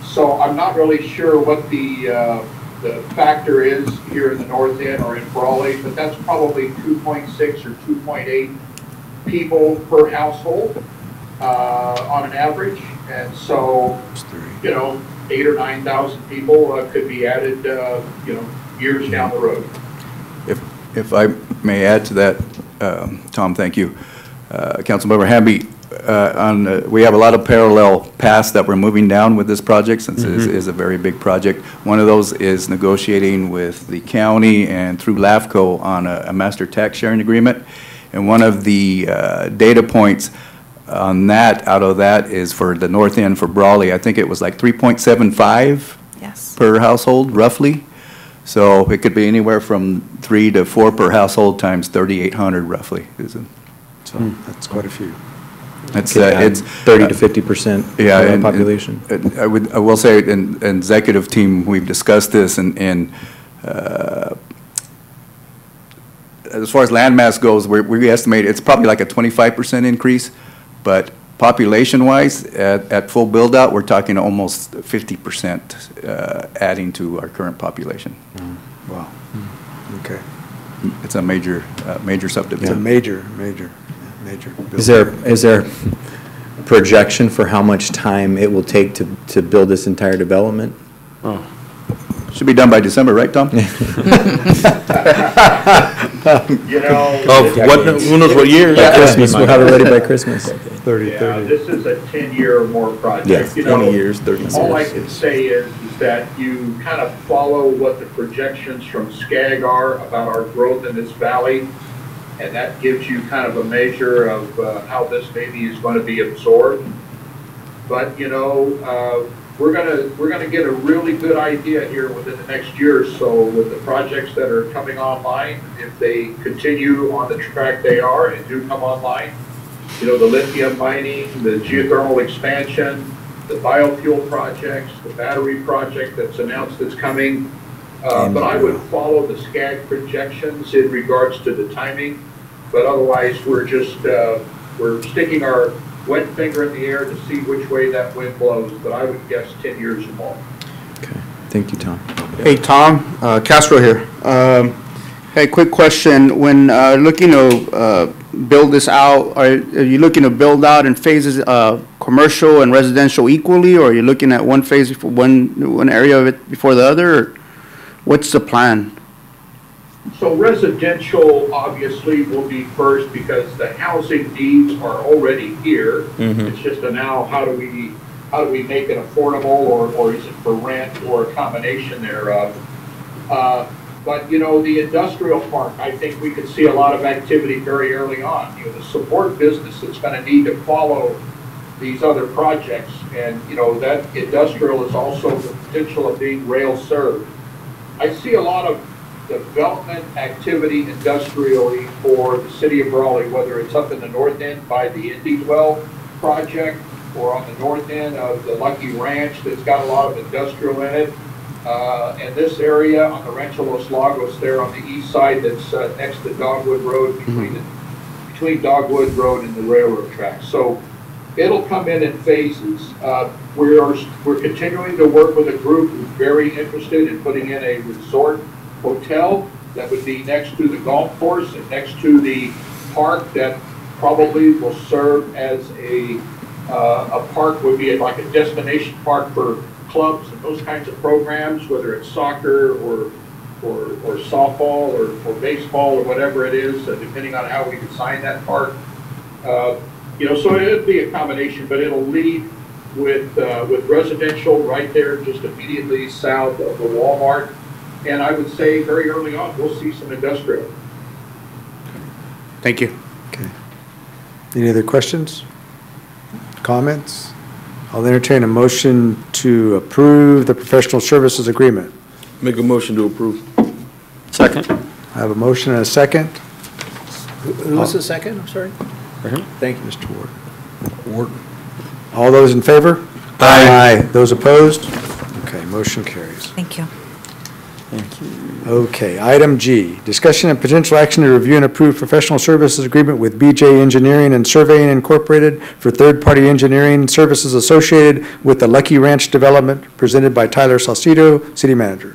So I'm not really sure what the factor is here in the north end or in Brawley, but that's probably 2.6 or 2.8 people per household on an average. And so, 8,000 or 9,000 people could be added, years down the road. If I may add to that, Tom, thank you. Councilmember Hamby, we have a lot of parallel paths that we're moving down with this project, since it is a very big project. One of those is negotiating with the county and through LAFCO on a master tax sharing agreement. And one of the data points on that, out of that, is for the north end for Brawley. I think it was like 3.75 per household, roughly. So it could be anywhere from 3 to 4 per household times 3,800, roughly. So that's quite a few. It's 30 to 50% of the population. I will say, in executive team, we've discussed this, and as far as landmass goes, we estimate it's probably like a 25% increase, but population-wise, at full build-out, we're talking almost 50% adding to our current population. Wow. Okay. It's a major subdivision. It's a major build. Is there a projection for how much time it will take to build this entire development? Oh. Should be done by December, right, Tom? Who knows what year? By Christmas, we'll have it ready by Christmas. 30. This is a 10-year or more project. Yeah, 20 years, 30 years. All I can say is that you kind of follow what the projections from SCAG are about our growth in this valley, and that gives you kind of a measure of how this maybe is going to be absorbed. But you know, we're gonna get a really good idea here within the next year or so with the projects that are coming online. If they continue on the track they are and do come online, you know, the lithium mining, the geothermal expansion, the biofuel projects, the battery project that's announced that's coming. But I would follow the SCAG projections in regards to the timing. But otherwise, we're just we're sticking our wet finger in the air to see which way that wind blows, but I would guess 10 years or more. Okay, thank you, Tom. Hey, Tom, Castro here. Hey, quick question. When looking to build this out, are you looking to build out in phases, commercial and residential equally, or are you looking at one phase for one area of it before the other? Or what's the plan? So residential obviously will be first because the housing needs are already here. It's just a now how do we make it affordable, or is it for rent or a combination thereof? But you know, the industrial park, I think we could see a lot of activity very early on. You know, the support business that's going to need to follow these other projects, and you know that industrial is also the potential of being rail served. I see a lot of development activity industrially for the city of Brawley, whether it's up in the north end by the Indy Dwell project or on the north end of the Lucky Ranch that's got a lot of industrial in it. And this area on the Rancho Los Lagos there on the east side that's next to Dogwood Road, between Dogwood Road and the railroad tracks. So it'll come in phases. We're continuing to work with a group who's very interested in putting in a resort hotel that would be next to the golf course and next to the park that probably will serve as a park, would be like a destination park for clubs and those kinds of programs, whether it's soccer or softball or baseball or whatever it is, depending on how we design that park. You know, so it'll be a combination, but it'll lead with residential right there just immediately south of the Walmart. And I would say very early on, we'll see some industrial. Thank you. Okay. Any other questions? Comments? I'll entertain a motion to approve the professional services agreement. Make a motion to approve. Second. I have a motion and a second. Who was the second? I'm sorry. Thank you, Mr. Ward. All those in favor? Aye. Those opposed? Okay, motion carries. Thank you. Thank you. Okay, item G, discussion and potential action to review and approve professional services agreement with BJ Engineering and Surveying Incorporated for third-party engineering services associated with the Lucky Ranch development, presented by Tyler Salcido, City Manager.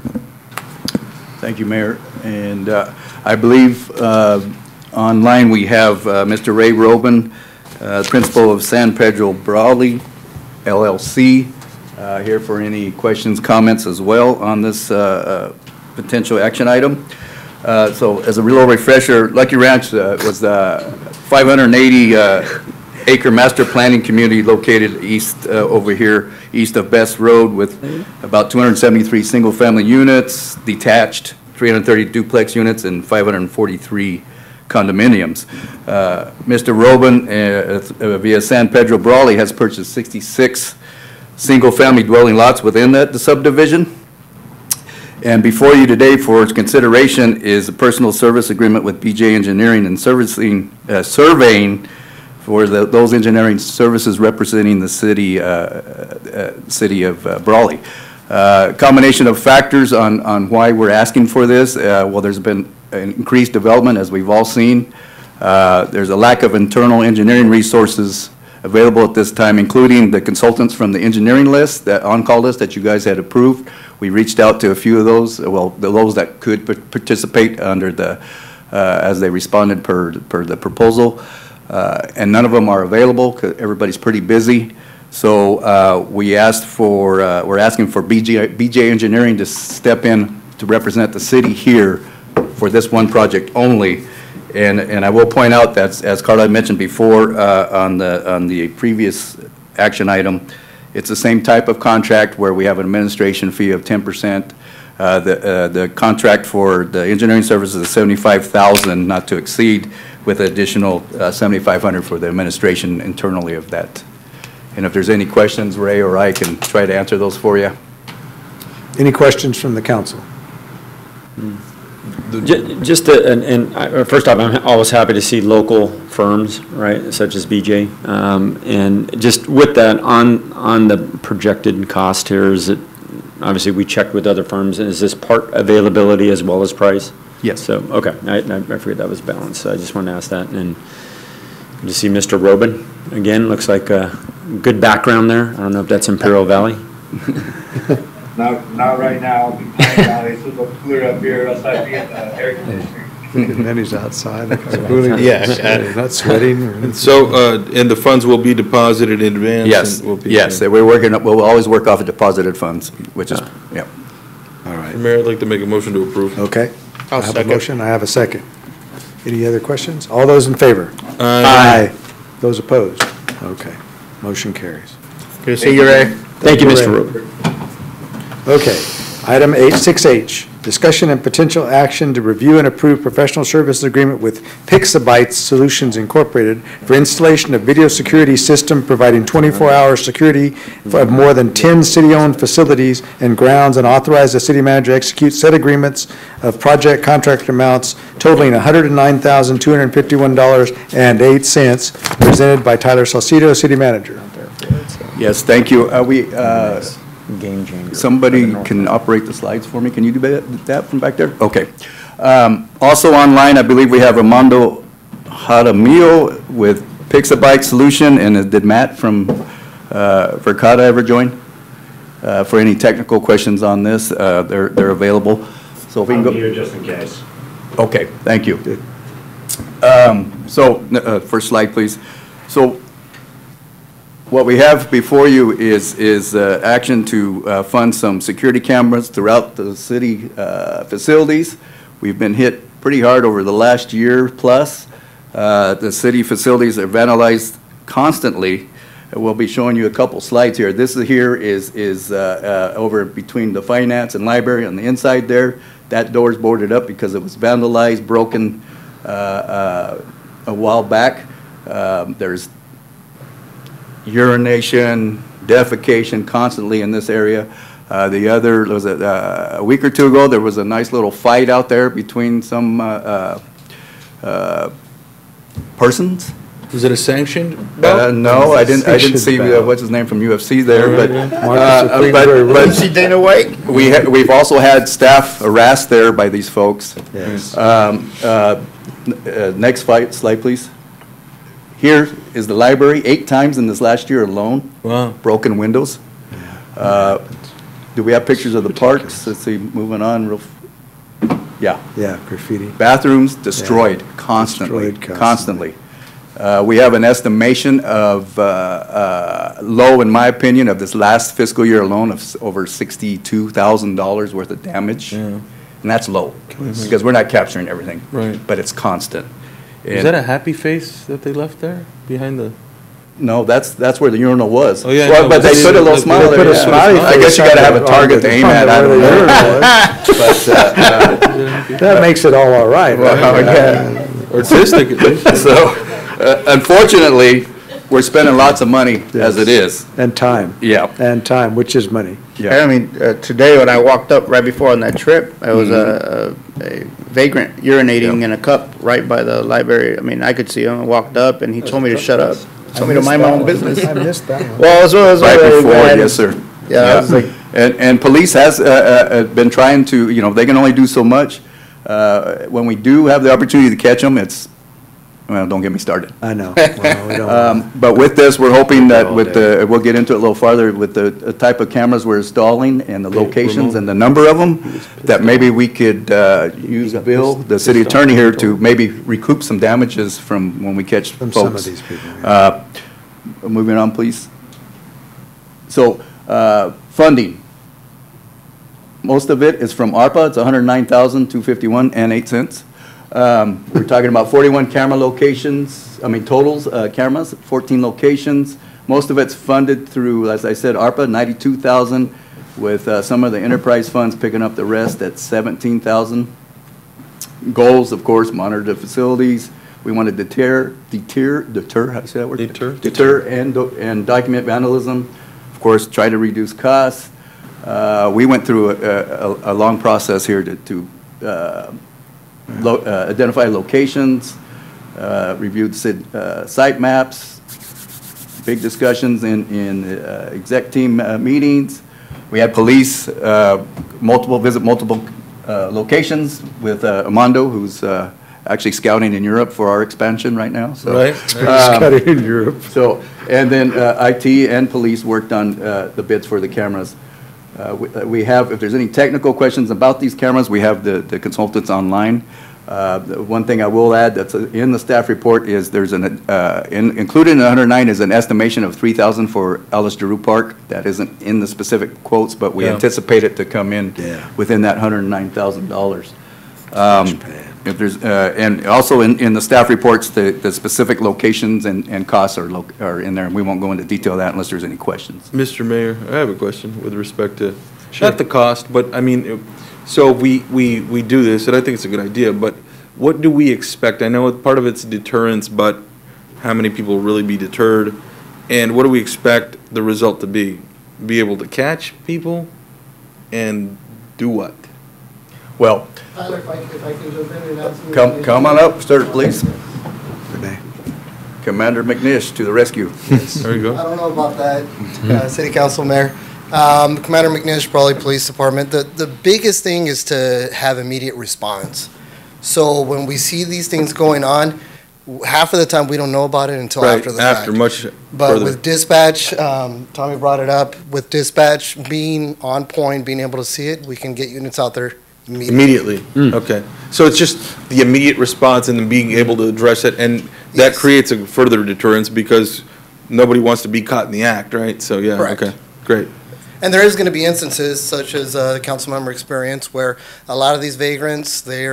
Thank you, Mayor. And I believe online we have Mr. Ray Robin, Principal of San Pedro Brawley, LLC, here for any questions, comments as well on this potential action item. So as a real refresher, Lucky Ranch was the 580 acre master planning community located east over here, east of Best Road, with about 273 single family units, detached 330 duplex units, and 543 condominiums. Mr. Robin via San Pedro Brawley has purchased 66 single family dwelling lots within the subdivision. And before you today for its consideration is a personal service agreement with BJ Engineering and Surveying for those engineering services representing the city of Brawley. Combination of factors on why we're asking for this. Well, there's been an increased development, as we've all seen. There's a lack of internal engineering resources available at this time, including the consultants from the engineering list, that on-call list that you guys had approved. We reached out to a few of those, well, those that could participate under the, as they responded per the proposal, and none of them are available because everybody's pretty busy. So we asked for, we're asking for BJ Engineering to step in to represent the city here for this one project only. And I will point out that, as Carla mentioned before on the previous action item, It's the same type of contract where we have an administration fee of 10%. The contract for the engineering services is $75,000 not to exceed, with additional $7,500 for the administration internally of that. And if there's any questions, Ray or I can try to answer those for you. Any questions from the council? First off, I'm always happy to see local firms, right, such as BJ. And just with that, on the projected cost here, is it, obviously we checked with other firms, and is this part availability as well as price? Yes. So, okay, I figured that was balanced, so I just wanted to ask that. And good to see Mr. Robin, again, looks like a good background there. I don't know if that's Imperial Valley. Not right now. Behind now, it's a little clear up here outside the air conditioning. And then he's outside. Yeah. Not sweating. Or So, and the funds will be deposited in advance? Yes, and will be- yes, we'll always work off of deposited funds, which is, yeah. All right. Mayor, I'd like to make a motion to approve. Okay. I'll I have a second. motion, I have a second. Any other questions? All those in favor? Aye. Those opposed? Okay. Motion carries. Good to see you, Ray. Thank you, Ray. Mr. Robin. Okay, item 6H, discussion and potential action to review and approve professional services agreement with Pixabytes Solutions Incorporated for installation of video security system providing 24-hour security of more than 10 city-owned facilities and grounds, and authorize the city manager to execute said agreements of project contract amounts totaling $109,251.08, presented by Tyler Salcido, city manager. Yes, thank you. Game changer. Somebody can operate the slides for me. Can you do that from back there? Okay. Also online, I believe we have Armando Jaramillo with Pixabyte Solution, and did Matt from Verkada ever join? For any technical questions on this, they're available. So if we can go. I'm here just in case. Okay, thank you. First slide, please. So what we have before you is action to fund some security cameras throughout the city facilities. We've been hit pretty hard over the last year plus. The city facilities are vandalized constantly. We'll be showing you a couple slides here. This is over between the finance and library on the inside there. That door's boarded up because it was vandalized, broken a while back. There's urination, defecation constantly in this area. The other was a week or two ago, there was a nice little fight out there between some persons. Is it a sanctioned? No, I didn't see what's his name from UFC there, but Dana White? we've also had staff harassed there by these folks. Yes. Next slide, please. Here is the library, 8 times in this last year alone. Wow. Broken windows. Do we have pictures of the parks? Let's see, moving on. Yeah. Yeah, graffiti. Bathrooms destroyed constantly. Destroyed Constantly. We have an estimation of, low in my opinion, of this last fiscal year alone of over $62,000 worth of damage. Yeah. And that's low, because we're not capturing everything. Right. But it's constant. Is that a happy face that they left there behind the? No, that's where the urinal was. Oh, yeah, Well, no, but they put a little they smile there. put a yeah. smiley I guess you face gotta have a on target to aim at, I don't know. But, That makes it all right. Artistic at least. so, unfortunately, we're spending lots of money as it is. And time. Yeah. And time, which is money. I mean, today when I walked up right before on that trip, there was a vagrant urinating in a cup right by the library. I mean, I could see him. I walked up and he told me to shut up. Told me to mind my own business. I missed that one. Well, it was Right before, bad. yes, sir. Yeah, I was like, And police has been trying to, they can only do so much. When we do have the opportunity to catch them, it's, well, don't get me started. I know. Well, we don't- But with this, we're hoping that with the, we'll get into it a little farther, with the type of cameras we're installing and the locations and the number of them, that maybe we could use Bill, the city attorney here, to maybe recoup some damages from when we catch From folks. some of these people. Moving on, please. So, funding. Most of it is from ARPA. It's $109,251.08. We're talking about 41 camera locations, totals, cameras, 14 locations, Most of it's funded through, as I said, ARPA, 92,000, with some of the enterprise funds picking up the rest at 17,000. Goals, of course, monitor the facilities. We want to deter, how do you say that word? Deter and document vandalism. Of course, try to reduce costs. We went through a long process here to identify locations, reviewed site maps, big discussions in exec team meetings. We had police visit multiple locations with Armando, who's actually scouting in Europe for our expansion right now. So, right. Scouting in Europe. So, and then IT and police worked on the bids for the cameras. We have, if there's any technical questions about these cameras, we have the consultants online. The one thing I will add that's in the staff report is there's included in the 109 is an estimation of 3,000 for Alice Giroux Park. That isn't in the specific quotes, but we anticipate it to come in within that $109,000. If there's, and also in the staff reports, the specific locations and costs are in there, and we won't go into detail of that unless there's any questions. Mr. Mayor, I have a question with respect to, not the cost, but I mean, so we do this, and I think it's a good idea, but what do we expect? I know part of it's deterrence, but how many people will really be deterred? And what do we expect the result to be? Be able to catch people and do what? Well, Tyler, if I can jump in and add some come on up, sir, please. Commander McNish to the rescue. There you go. I don't know about that, City Council Mayor. Commander McNish, Brawley Police Department. The biggest thing is to have immediate response. So when we see these things going on, half of the time we don't know about it until after the fact. Much But further. with dispatch, Tommy brought it up, with dispatch being on point, being able to see it, we can get units out there immediately. Okay. So it's just the immediate response and then being able to address it, and that creates a further deterrence because nobody wants to be caught in the act, right? So, yeah, Correct. okay, great. And there is going to be instances such as the council member experience where a lot of these vagrants, they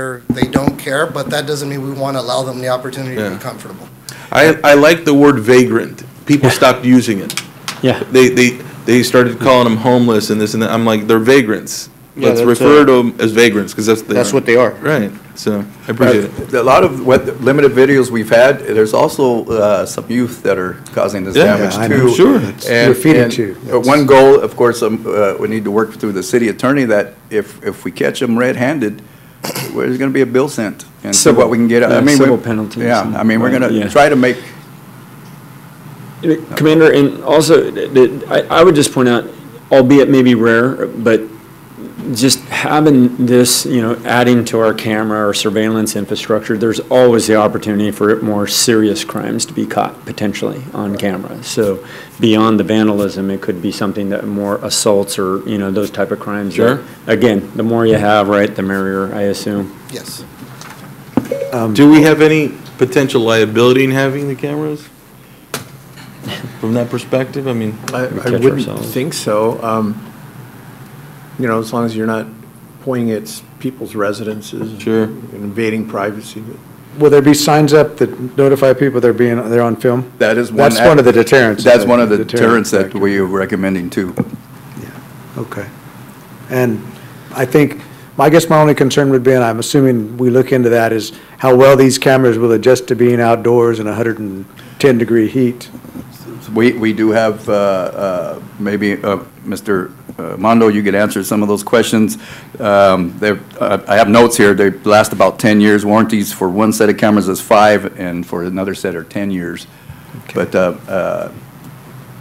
don't care, but that doesn't mean we want to allow them the opportunity to be comfortable. I like the word vagrant. People stopped using it. Yeah. They started calling them homeless and this and that. I'm like, they're vagrants. Yeah, Let's that's refer to them as vagrants because that's what they are. Right. So I appreciate it. A lot of limited videos we've had, there's also some youth that are causing this damage I too. know. Sure. Graffiti too. One goal, of course, we need to work through the city attorney that if we catch them red-handed, there's going to be a bill sent and see what we can get. I mean, civil penalties. Yeah, I mean, we're going to try to make. Commander, and also, I would just point out, albeit maybe rare, but just having this, adding to our camera or surveillance infrastructure, there's always the opportunity for more serious crimes to be caught potentially on camera. So beyond the vandalism, it could be something that more assaults or, those type of crimes. Sure. That, again, the more you have, right, the merrier, I assume. Yes. Do we have any potential liability in having the cameras? From that perspective, I mean, I wouldn't think so. As long as you're not pointing at people's residences. Sure. And invading privacy. Will there be signs up that notify people they're on film? That is That's one of the deterrents. That's one of the deterrents that we are recommending too. Yeah, okay. And I think, I guess my only concern would be, and I'm assuming we look into that, is how well these cameras will adjust to being outdoors in 110-degree heat. We do have, maybe, Mr. Mondo, you could answer some of those questions. I have notes here. They last about 10 years. Warranties for one set of cameras is 5, and for another set are 10 years. Okay. But,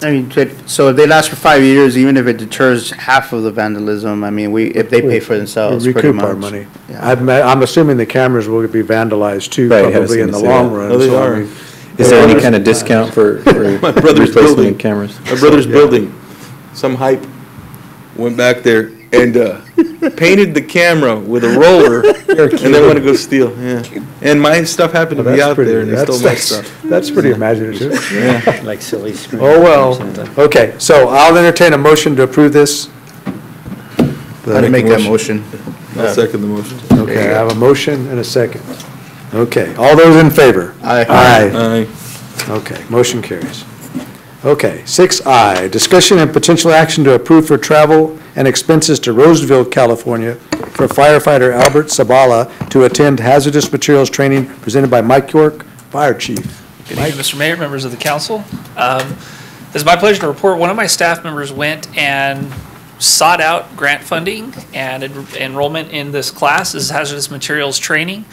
I mean, so if they last for 5 years, even if it deters half of the vandalism, I mean, if they pay for themselves, We pretty recoup our much. money. Yeah. I'm assuming the cameras will be vandalized too, Right, I was probably in gonna the say long that. run. Oh, they so, I are. mean, Is there any kind of discount for my brother's replacement building cameras? My brother's building, some hype went back there and painted the camera with a roller, and then went to go steal. Yeah, and my stuff happened to be out there, and they stole my stuff. That's pretty imaginative. Yeah. Like silly screen. Oh, well, okay, so I'll entertain a motion to approve this. I'd make that motion. I'll second the motion. Okay, I have a motion and a second. Okay, all those in favor? Aye. Aye. Aye. Okay, motion carries. Okay, 6I, discussion and potential action to approve for travel and expenses to Roseville, California for firefighter Albert Sabala to attend hazardous materials training presented by Mike York, Fire Chief. Good evening, Mr. Mayor, members of the council. It's my pleasure to report one of my staff members went and sought out grant funding and enrollment in this class. This is hazardous materials training.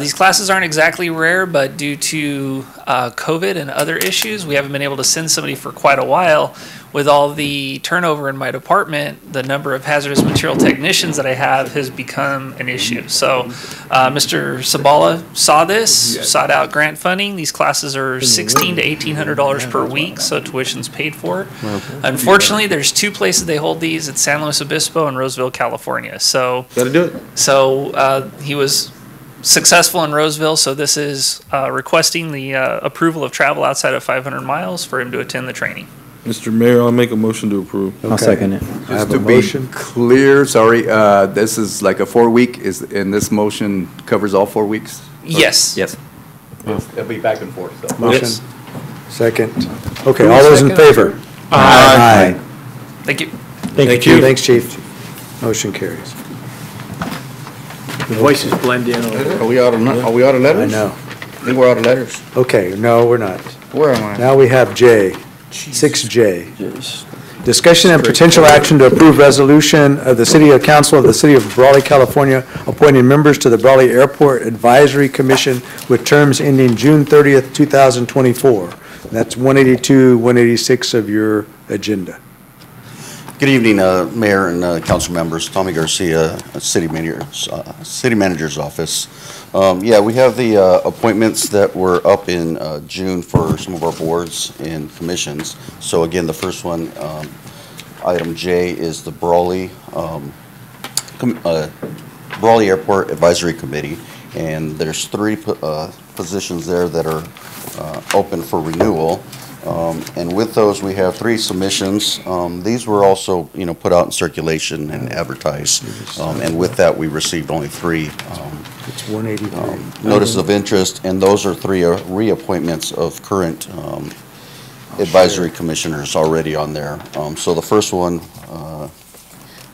These classes aren't exactly rare, but due to COVID and other issues, we haven't been able to send somebody for quite a while. With all the turnover in my department, the number of hazardous material technicians that I have has become an issue. So Mr. Sabala saw this, sought out grant funding. These classes are $1,600 to $1,800 per week, so tuition's paid for. Unfortunately, there's two places they hold these. It's San Luis Obispo and Roseville, California. So Gotta do it. So he was successful in Roseville, so this is requesting the approval of travel outside of 500 miles for him to attend the training. Mr. Mayor, I'll make a motion to approve. I'll second it. Just to be clear, sorry, this is like a 4-week, and this motion covers all 4 weeks? Yes. Yes. It'll be back and forth, so. Motion, Yes. Second. Okay, all those in favor? Aye. Thank you. Thank you. Thanks, Chief. Motion carries. The voices blend in. Are we out of letters? I know. I think we're out of letters. Okay, no, we're not. Where am I? Now we have J, 6J. Discussion and potential action to approve resolution of the City Council of the City of Brawley, California, appointing members to the Brawley Airport Advisory Commission with terms ending June 30th, 2024. That's 182, 186 of your agenda. Good evening, Mayor and council members. Tommy Garcia, City Manager's Office. Yeah, we have the appointments that were up in June for some of our boards and commissions. So again, the first one, item J, is the Brawley Airport Advisory Committee, and there's 3 positions there that are open for renewal. And with those, we have 3 submissions. These were also, put out in circulation and advertised. And with that, we received only 3 It's 183. notices of interest, and those are 3 reappointments of current advisory commissioners already on there. So the first one,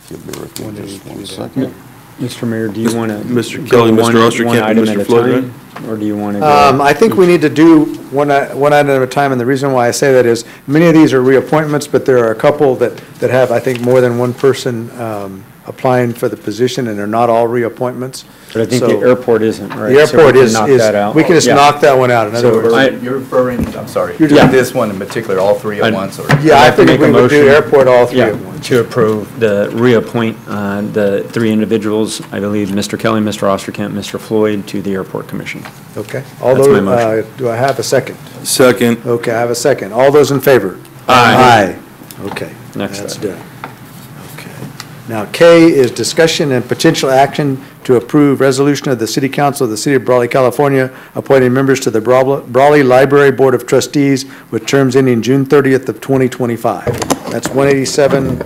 give me just 1 second. Mr. Mayor, do you want to? Mr. Kelly, Mr. Osterkamp, and Mr. Floyd, or do you want to go? I think we need to do one item at a time, and the reason why I say that is many of these are reappointments, but there are a couple that have, I think, more than one person applying for the position, and they're not all reappointments. But I think So- the airport isn't, right? The So we airport can is, knock that out. we can just Yeah. knock that one out. In other So words, you're referring, I'm sorry, You're to doing- this one in particular, all 3 at once, or? yeah, I think make we a would do motion. airport all 3 Yeah, at once. to approve the reappoint the 3 individuals, I believe, Mr. Kelly, Mr. Osterkamp, Mr. Floyd, to the Airport Commission. Okay. All That's my those, motion. do I have a second? Second. Okay, I have a second. All those in favor? Aye. Okay. Next That's item. done. Okay. Now, K is discussion and potential action to approve resolution of the City Council of the City of Brawley, California, appointing members to the Brawley Library Board of Trustees with terms ending June 30th of 2025. That's 187,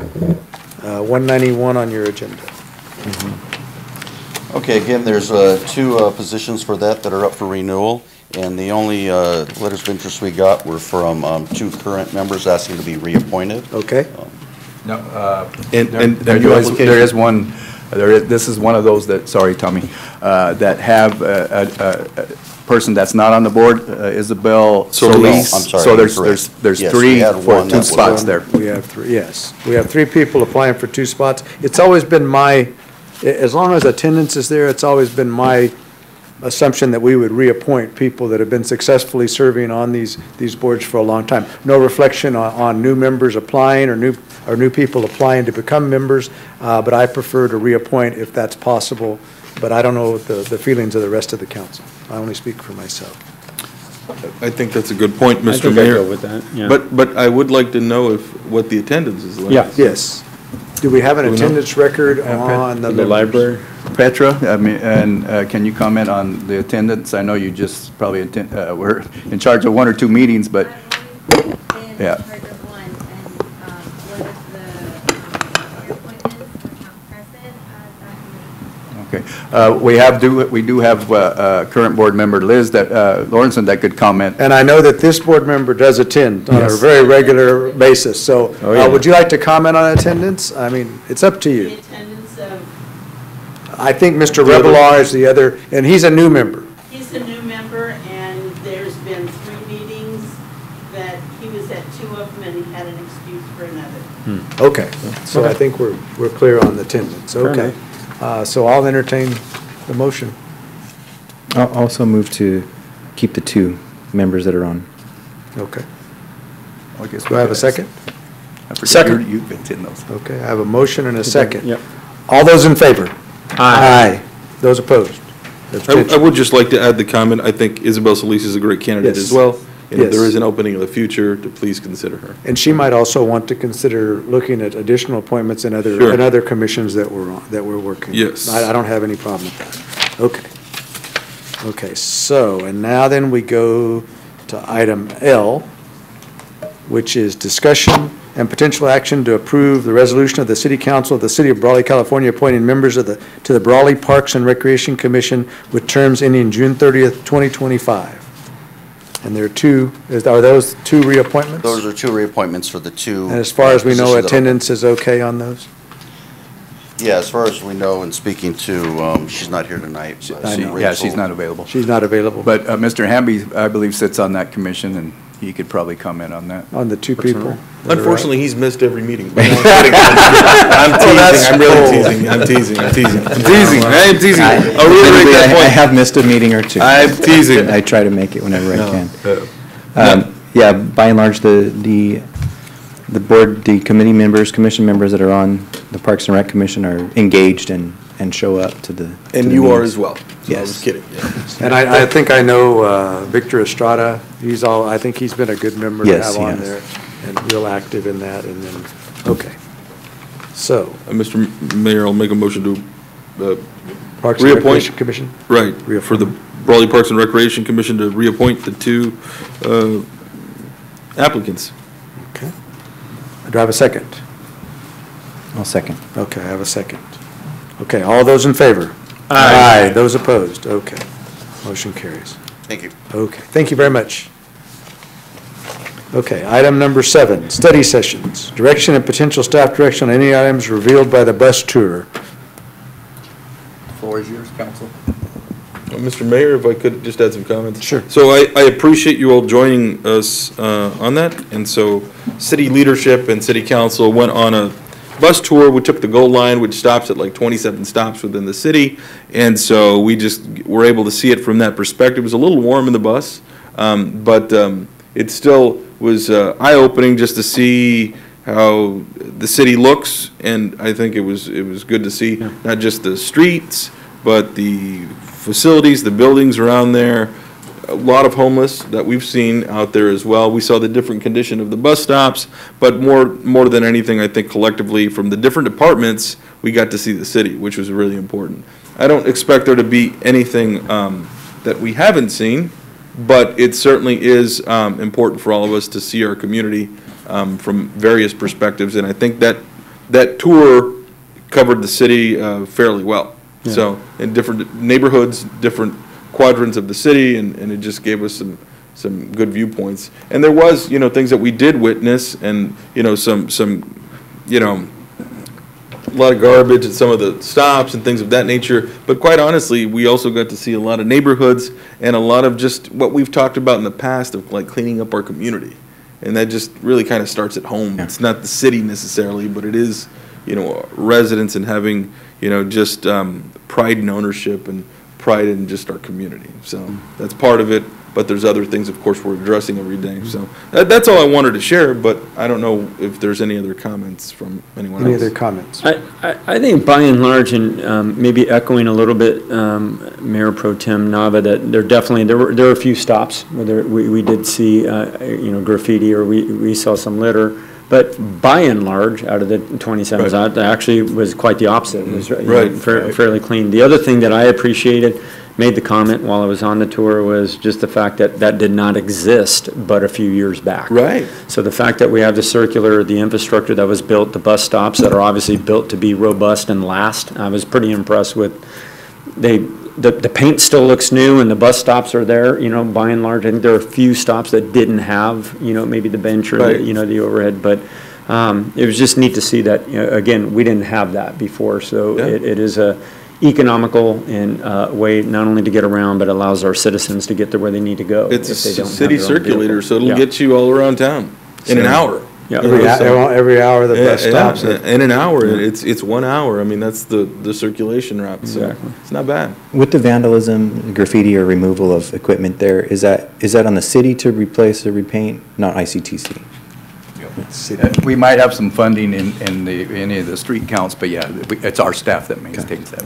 191 on your agenda. Okay, again, there's 2 positions for that are up for renewal, and the only letters of interest we got were from 2 current members asking to be reappointed. Okay. No, And there is one, this is one of those that, sorry, Tommy, that have a person that's not on the board, Isabel Solis. I'm sorry, So incorrect. there's Yes, 3 we had for one 2 that was spots on. there. We have 3, yes. We have 3 people applying for 2 spots. It's always been as long as attendance is there, it's always been my assumption that we would reappoint people that have been successfully serving on these boards for a long time. No reflection on new members applying or new people applying to become members, but I prefer to reappoint if that's possible. But I don't know the feelings of the rest of the council. I only speak for myself. I think that's a good point, I Mr. think I'd Mayor. go with that, yeah. But I would like to know what the attendance is like. Yeah. Yes. Do we have an Do we know? attendance record on the The library? Petra, I mean, and can you comment on the attendance? I know you just probably were in charge of 1 or 2 meetings, but, yeah. Okay. We do have current board member Liz Lawrenson that could comment. And I know that this board member does attend on a Yes. very regular basis, so Oh, yeah. would you like to comment on attendance? I mean, it's up to you. The attendance of, I think Mr. Revelar is the other, and he's a new member. he's a new member, and there's been 3 meetings that he was at 2 of them, and he had an excuse for another. Okay, so I think we're clear on the attendance, okay. So I'll entertain the motion. I'll also move to keep the 2 members that are on. Okay. I guess Do I have a second? I forgot Second. You've been in those. Okay, I have a motion and a second. Yep. All those in favor? Aye. Those opposed? I would just like to add the comment, I think Isabel Solis is a great candidate Yes. as well. And if there Yes. is an opening in the future, to please consider her. And she might also want to consider looking at additional appointments in Sure. other commissions that we're on, that we're working. Yes. I don't have any problem with that. Okay. Okay, so, and now then we go to item L, which is discussion and potential action to approve the resolution of the City Council of the City of Brawley, California, appointing members to the Brawley Parks and Recreation Commission with terms ending June 30th, 2025. And there are 2, are those 2 reappointments? Those are 2 reappointments for the 2. And as far as we know, positions that are- attendance is okay on those? Yeah, as far as we know, and speaking to, she's not here tonight. but I know. Yeah, she's not available. She's not available. But Mr. Hamby, I believe, sits on that commission, and he could probably comment on that. On the 2 people? Unfortunately, he's missed every meeting. But no, I'm kidding. I'm teasing, I'm really teasing, I'm teasing, I'm teasing. I'm teasing, I am teasing. I'll reiterate that I point. have missed a meeting or 2. I'm teasing. I try to make it whenever I No, can. Yeah, by and large, the board, the committee members, commission members that are on the Parks and Rec Commission are engaged and show up to the. And you are as well. So I was Yes. kidding. yeah. And I think I know Victor Estrada, I think he's been a good member to Yes, have he on has. there, and real active in that, and then, okay. So, Mr. Mayor, I'll make a motion to Parks and reappoint. Recreation Commission? Right, for the Brawley Parks and Recreation Commission to reappoint the 2 applicants. Okay. Do I have a second? I'll second. Okay, I have a second. Okay, all those in favor? Aye. Those opposed? Okay. Motion carries. Thank you. Okay, thank you very much. Okay, item number 7, study sessions. Direction and potential staff direction on any items revealed by the bus tour. Floor is yours, council. Mr. Mayor, if I could just add some comments? Sure. So I appreciate you all joining us on that. And so city leadership and city council went on a bus tour. We took the Gold Line, which stops at like 27 stops within the city. And so we just were able to see it from that perspective. It was a little warm in the bus, but it still was eye-opening just to see how the city looks. And I think it was good to see not just the streets, but the facilities, the buildings around there. A lot of homeless that we've seen out there as well. We saw the different condition of the bus stops, but more than anything, I think collectively from the different departments, we got to see the city, which was really important. I don't expect there to be anything that we haven't seen, but it certainly is important for all of us to see our community from various perspectives, and I think that tour covered the city fairly well. Yeah. So in different neighborhoods, different quadrants of the city, and it just gave us some good viewpoints. And there was, things that we did witness, and, some a lot of garbage at some of the stops and things of that nature. But quite honestly, we also got to see a lot of neighborhoods and a lot of just what we've talked about in the past of like cleaning up our community. And that just really kind of starts at home. It's not the city necessarily, but it is, residents and having, just pride in ownership and pride in just our community. So that's part of it, but there's other things, of course, we're addressing every day. So that's all I wanted to share, but I don't know if there's any other comments from anyone else. Any other comments? I think by and large, and maybe echoing a little bit Mayor Pro Tem Nava, that there were a few stops where we did see graffiti, or we saw some litter. But by and large, out of the 27, Right. it actually was quite the opposite. It was Right. fairly clean. The other thing that I appreciated, made the comment while I was on the tour, was just the fact that did not exist but a few years back. Right. So the fact that we have the circular, the infrastructure that was built, the bus stops that are obviously built to be robust and last, I was pretty impressed with the paint still looks new and the bus stops are there, you know, by and large. I think there are a few stops that didn't have, you know, maybe the bench or, Right. the overhead, but it was just neat to see that, you know, again, we didn't have that before, so Yeah. it is a economical and way not only to get around, but allows our citizens to get to where they need to go. It's if they a don't have city their own circulator, vehicle. so it'll Yeah. get you all around town in an So- hour. Yeah. You know, so- Every hour the bus Yeah, stops. in an hour, it's 1 hour. I mean, that's the circulation route, so Exactly. it's not bad. With the vandalism, graffiti, or removal of equipment there, is that on the city to replace or repaint, not ICTC? We might have some funding in any of the street counts, but yeah, it's our staff that maintains that.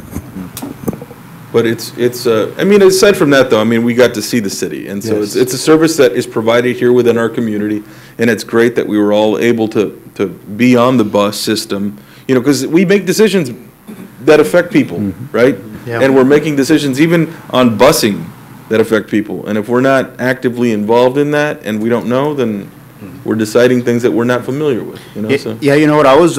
But I mean, aside from that, though, I mean, we got to see the city, and so Yes. it's a service that is provided here within our community, and it's great that we were all able to be on the bus system, you know, because we make decisions that affect people, right? Yeah. And we're making decisions even on busing that affect people, and if we're not actively involved in that, and we don't know, then we're deciding things that we're not familiar with, you know, so. Yeah, you know what, I was,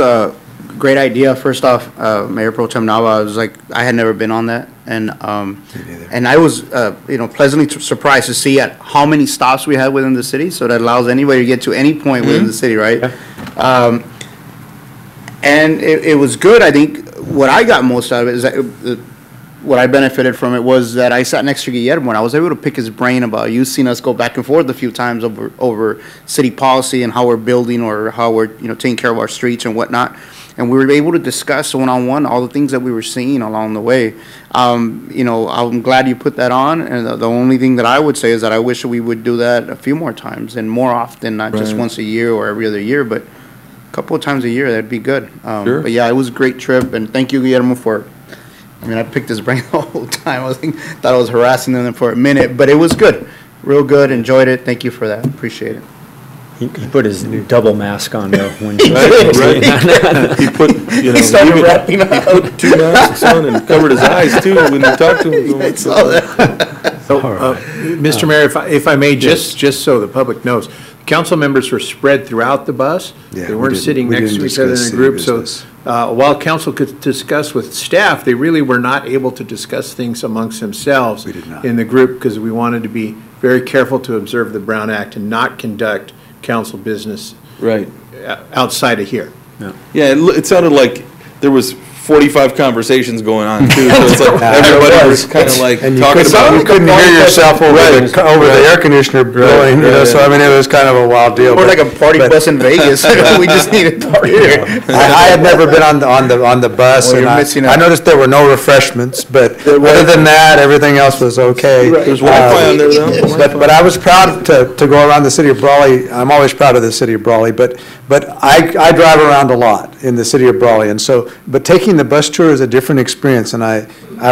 great idea. First off, Mayor Pro Tem Nava, I was like, I had never been on that. And I was, you know, pleasantly surprised to see at how many stops we had within the city. So that allows anybody to get to any point within the city, right? And it was good. I think what I got most out of it is that what I benefited from it was that I sat next to Guillermo and I was able to pick his brain about, you've seen us go back and forth a few times over city policy and how we're building or how we're, you know, taking care of our streets and whatnot. And we were able to discuss one-on-one all the things that we were seeing along the way. You know, I'm glad you put that on, and the only thing that I would say is that I wish we would do that a few more times and more often, not just Right. once a year or every other year, but a couple of times a year, that'd be good. Sure. But yeah, it was a great trip, and thank you, Guillermo, for, I mean, I picked his brain the whole time. Thought I was harassing them for a minute, but it was good, real good, enjoyed it. Thank you for that, appreciate it. He put his double mask on though. When Right. He put, you know, He started even- wrapping up. he put 2 masks on and covered his eyes too when you talked to him. I saw that. So, Mr. Mayor, if I may, just so the public knows, council members were spread throughout the bus. Yeah, They we weren't didn't- sitting we next didn't to each other in discuss a city group. So business. while council could discuss with staff, they really were not able to discuss things amongst themselves in the group because we wanted to be very careful to observe the Brown Act and not conduct council business Right. outside of here. Yeah, it sounded like there was 45 conversations going on too, so it's like everybody was kind of like And talking about. you couldn't hear yourself over the air conditioner blowing, you know, so I mean, it was kind of a wild deal. Or but- like a party but- bus in Vegas. We just needed to party here. I had never been on the bus, Well, and you're missing I out. noticed there were no refreshments, but other than that, everything else was okay. There's Wi-Fi on there though. But I was proud to go around the city of Brawley. I'm always proud of the city of Brawley, but I drive around a lot in the city of Brawley, and so, but taking the bus tour is a different experience, and I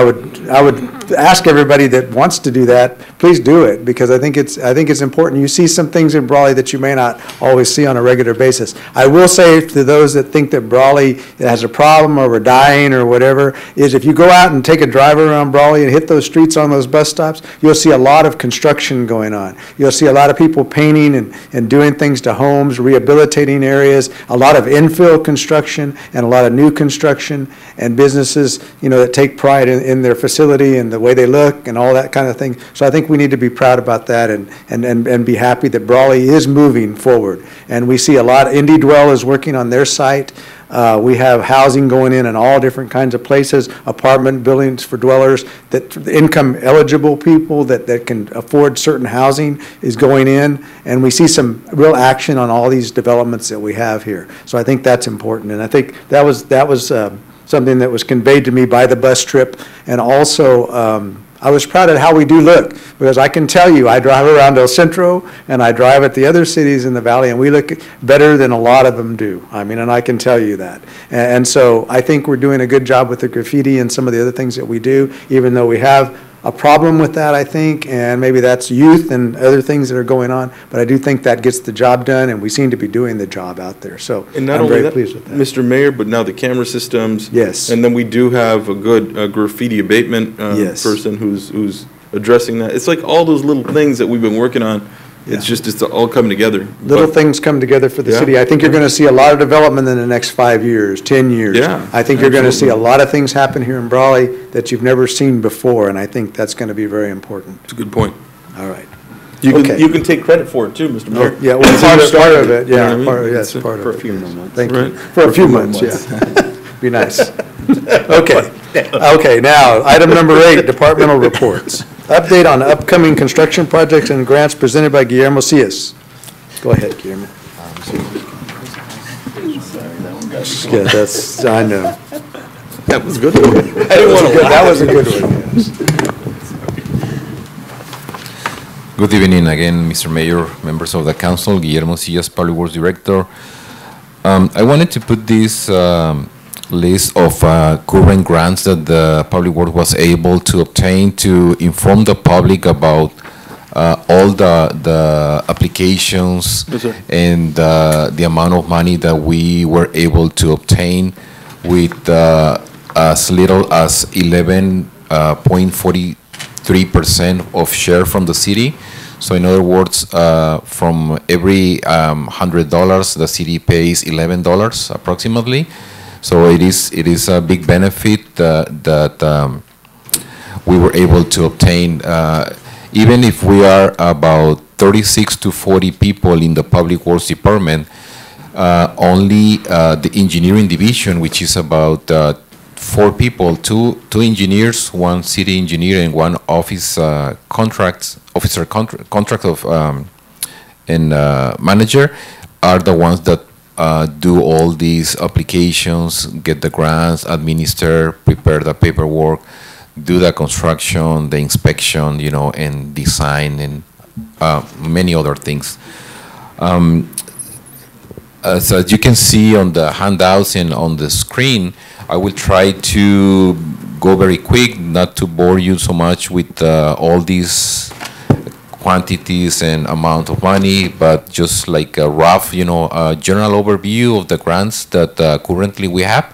would ask everybody that wants to do that, please do it, because I think it's important. You see some things in Brawley that you may not always see on a regular basis. I will say to those that think that Brawley has a problem or we're dying or whatever, is if you go out and take a drive around Brawley and hit those streets on those bus stops, you'll see a lot of construction going on. You'll see a lot of people painting and doing things to homes, rehabilitating areas, a lot of infill construction and a lot of new construction and businesses, you know, that take pride in their facility and the way they look and all that kind of thing. So I think we need to be proud about that and be happy that Brawley is moving forward. And we see a lot, Indie Dwell is working on their site. We have housing going in all different kinds of places, apartment buildings for dwellers, that income eligible people that can afford certain housing is going in. And we see some real action on all these developments that we have here. So I think that's important. And I think that was something that was conveyed to me by the bus trip. And also, I was proud of how we do look, because I can tell you, I drive around El Centro and I drive at the other cities in the valley, and we look better than a lot of them do. I mean, and I can tell you that. And so I think we're doing a good job with the graffiti and some of the other things that we do, even though we have a problem with that, I think, and maybe that's youth and other things that are going on, but I do think that gets the job done, and we seem to be doing the job out there. So And not I'm only very that, pleased with that. Mr. Mayor, but now the camera systems. Yes. And then we do have a good graffiti abatement Yes. person who's addressing that. It's like all those little things that we've been working on It's just, it's all coming together. Little But- things come together for the Yeah. city. I think you're going to see a lot of development in the next 5 years, 10 years. Yeah, I think you're going to see a absolutely. lot of things happen here in Brawley that you've never seen before, and I think that's going to be very important. It's a good point. All right. You Okay. can, you can take credit for it too, Mr. Mayor. Yeah, well, It's part of it, You know yeah, what I mean? part of, yes, It's part of for it. a few yes. months. Thank you. Right. For a few months, yeah. Be nice. Okay. Okay, now, item number 8, departmental reports. Update on upcoming construction projects and grants presented by Guillermo Cias. Go ahead, Guillermo. Yeah, that's, I know. That was a good one. I didn't want to laugh. That was a good one, yes. Good evening again, Mr. Mayor, members of the council, Guillermo Sillas, Public Works Director. I wanted to put this list of current grants that the Public Works was able to obtain to inform the public about all the applications Yes, sir. and the amount of money that we were able to obtain with as little as 11.43% of share from the city. So in other words, from every $100, the city pays $11 approximately. So it is a big benefit that we were able to obtain. Even if we are about 36 to 40 people in the Public Works Department, only the engineering division, which is about 4 people, two engineers, 1 city engineer, and 1 office officer contract of and manager, are the ones that do all these applications, get the grants, administer, prepare the paperwork, do the construction, the inspection, you know, and design, and many other things. As you can see on the handouts and on the screen, I will try to go very quick, not to bore you so much with all these quantities and amount of money, but just like a rough, you know, general overview of the grants that currently we have.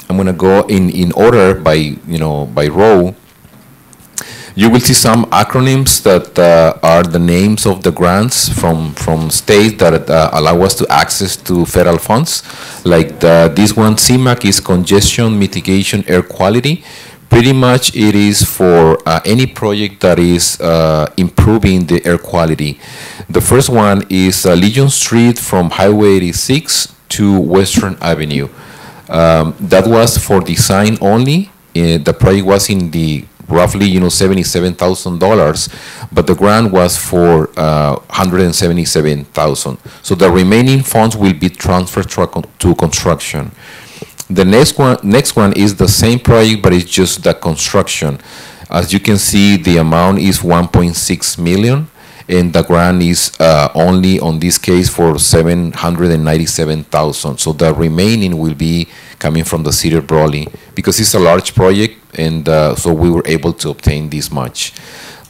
I'm going to go in order by, you know, by row. You will see some acronyms that are the names of the grants from states that allow us to access to federal funds. Like this one, CMAQ, is Congestion Mitigation Air Quality. Pretty much it is for any project that is improving the air quality. The first one is Legion Street from Highway 86 to Western Avenue. That was for design only. The project was in the roughly, you know, $77,000, but the grant was for $177,000. So the remaining funds will be transferred to construction. The next one is the same project, but it's just the construction. As you can see, the amount is 1.6 million, and the grant is only on this case for 797,000. So the remaining will be coming from the city of Brawley, because it's a large project, and so we were able to obtain this much.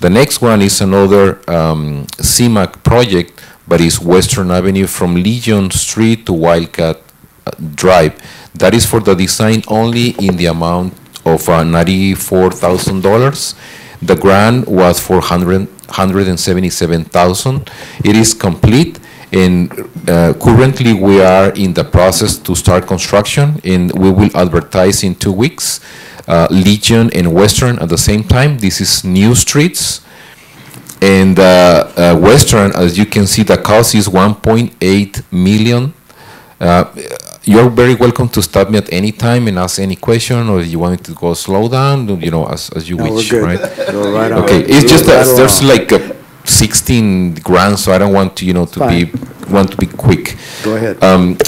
The next one is another CMAQ project, but it's Western Avenue from Legion Street to Wildcat Drive. That is for the design only in the amount of $94,000. The grant was for $177,000. It is complete, and currently we are in the process to start construction, and we will advertise in 2 weeks. Legion and Western at the same time. This is new streets. And Western, as you can see, the cost is 1.8 million. You're very welcome to stop me at any time and ask any question, or if you want me to go slow down, you know, as you wish, we're good. right? Go right on. Okay, it's just that Right there's along. like 16 grants, so I don't want to, you know, want to be quick. Go ahead.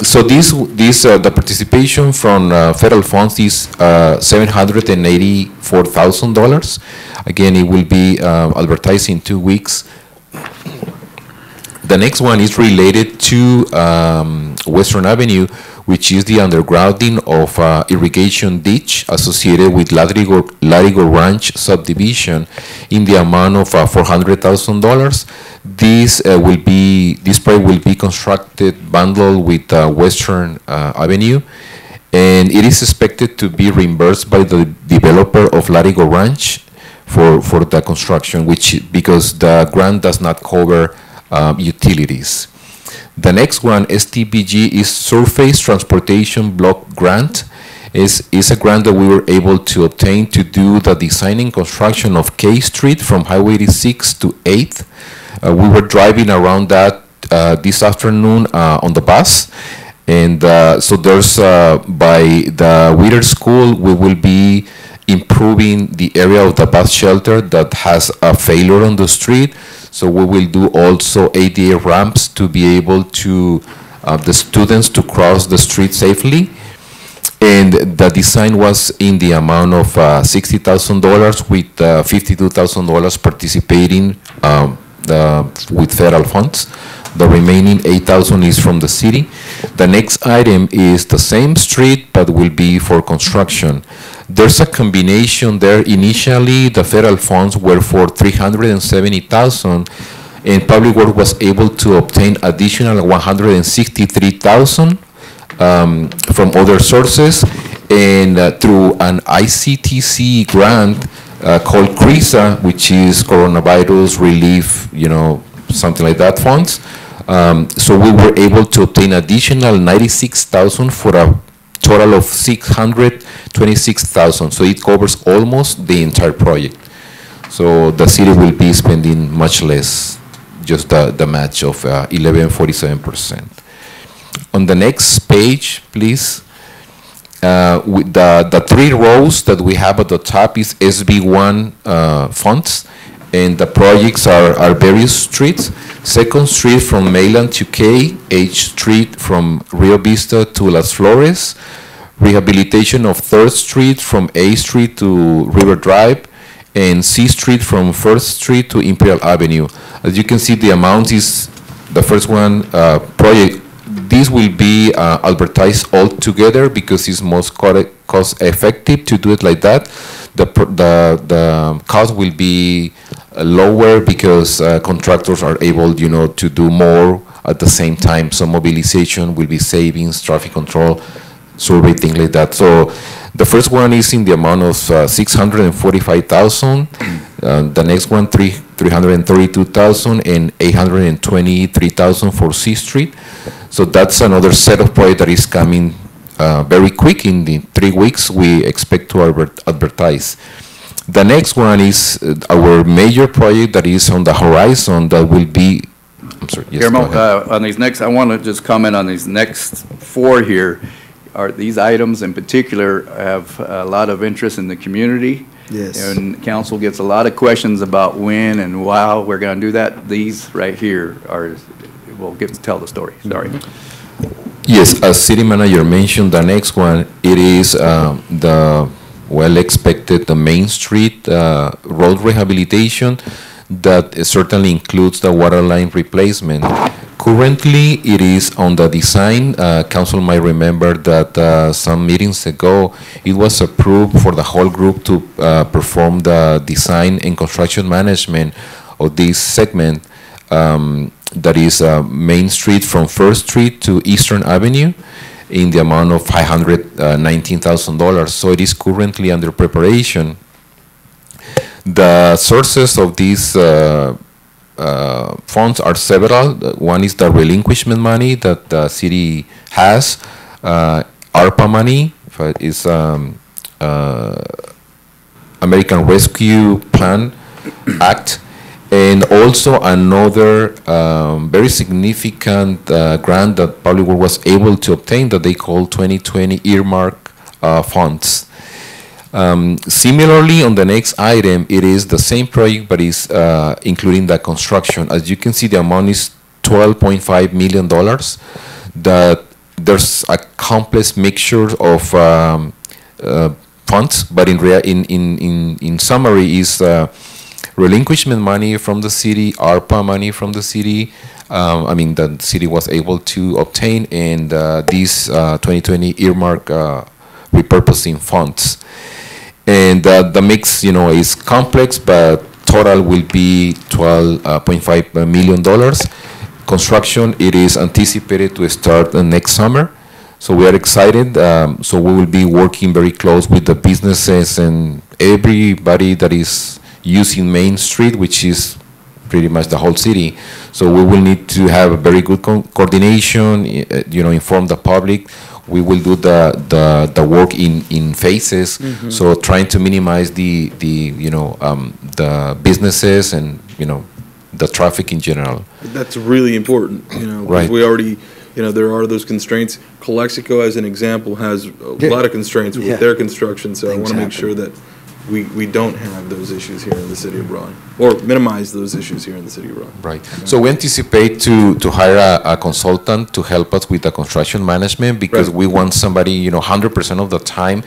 So the participation from federal funds is $784,000. Again, it will be advertised in 2 weeks. The next one is related to Western Avenue, which is the undergrounding of irrigation ditch associated with Larigo Ranch subdivision in the amount of $400,000. This project will be constructed bundled with Western Avenue, and it is expected to be reimbursed by the developer of Larigo Ranch for the construction, because the grant does not cover utilities. The next one, STBG, is Surface Transportation Block Grant. Is a grant that we were able to obtain to do the design and construction of K Street from Highway 86 to 8th. We were driving around that this afternoon on the bus. And so there's, by the Whittier School, we will be improving the area of the bus shelter that has a failure on the street. So we will do also ADA ramps to be able to, the students to cross the street safely. And the design was in the amount of $60,000 with $52,000 participating with federal funds. The remaining $8,000 is from the city. The next item is the same street, but will be for construction. There's a combination there. Initially, the federal funds were for $370,000, and Public Works was able to obtain additional $163,000 from other sources, and through an ICTC grant called CRISA, which is Coronavirus Relief, something like that funds. So we were able to obtain additional $96,000 for a total of $626,000. So it covers almost the entire project. So the city will be spending much less, just the match of 11.47%. On the next page, please, with the 3 rows that we have at the top is SB1 funds, and the projects are various streets. 2nd Street from Mainland to K, H Street from Rio Vista to Las Flores, rehabilitation of 3rd Street from A Street to River Drive, and C Street from 1st Street to Imperial Avenue. As you can see, the amount is the first one project. This will be advertised all together because it's most cost effective to do it like that. The cost will be lower because contractors are able, to do more at the same time. So mobilization will be savings, traffic control, survey, things like that. So the first one is in the amount of $645,000. The next one, $332,000 and $823,000 for C Street. So that's another set of projects that is coming very quick. In the 3 weeks, we expect to advertise. The next one is our major project that is on the horizon that will be, I'm sorry, yes, Guillermo, on these next, I want to just comment on these next 4 here. These items in particular have a lot of interest in the community. Yes. And council gets a lot of questions about when and how we're going to do that. These right here will get to tell the story. Sorry. Yes, as city manager mentioned, the next one, it is the well-expected, the Main Street road rehabilitation that certainly includes the water line replacement. Currently, it is on the design. Council might remember that some meetings ago, it was approved for the whole group to perform the design and construction management of this segment that is Main Street from 1st Street to Eastern Avenue in the amount of $519,000. So it is currently under preparation. The sources of these funds are several. One is the relinquishment money that the city has, ARPA money is American Rescue Plan Act, and also another very significant grant that Public Works was able to obtain that they call 2020 earmark funds. Similarly, on the next item, it is the same project, but is including the construction. As you can see, the amount is $12.5 million. That there's a complex mixture of funds, but in summary, is relinquishment money from the city, ARPA money from the city. The city was able to obtain, and these 2020 earmark repurposing funds. And the mix, is complex, but total will be $12.5 million. Construction, it is anticipated to start next summer. So we are excited. So we will be working very close with the businesses and everybody that is using Main Street, which is pretty much the whole city. So we will need to have a very good coordination, inform the public. We will do the work in phases. So trying to minimize the businesses and, the traffic in general. That's really important, 'cause Right. we already, there are those constraints. Calexico, as an example, has a lot of constraints with their construction, so I want to make sure that we don't have those issues here in the city of Brawley, or minimize those issues here in the city of Brawley. Right. So we anticipate to hire a consultant to help us with the construction management, because we want somebody, 100% of the time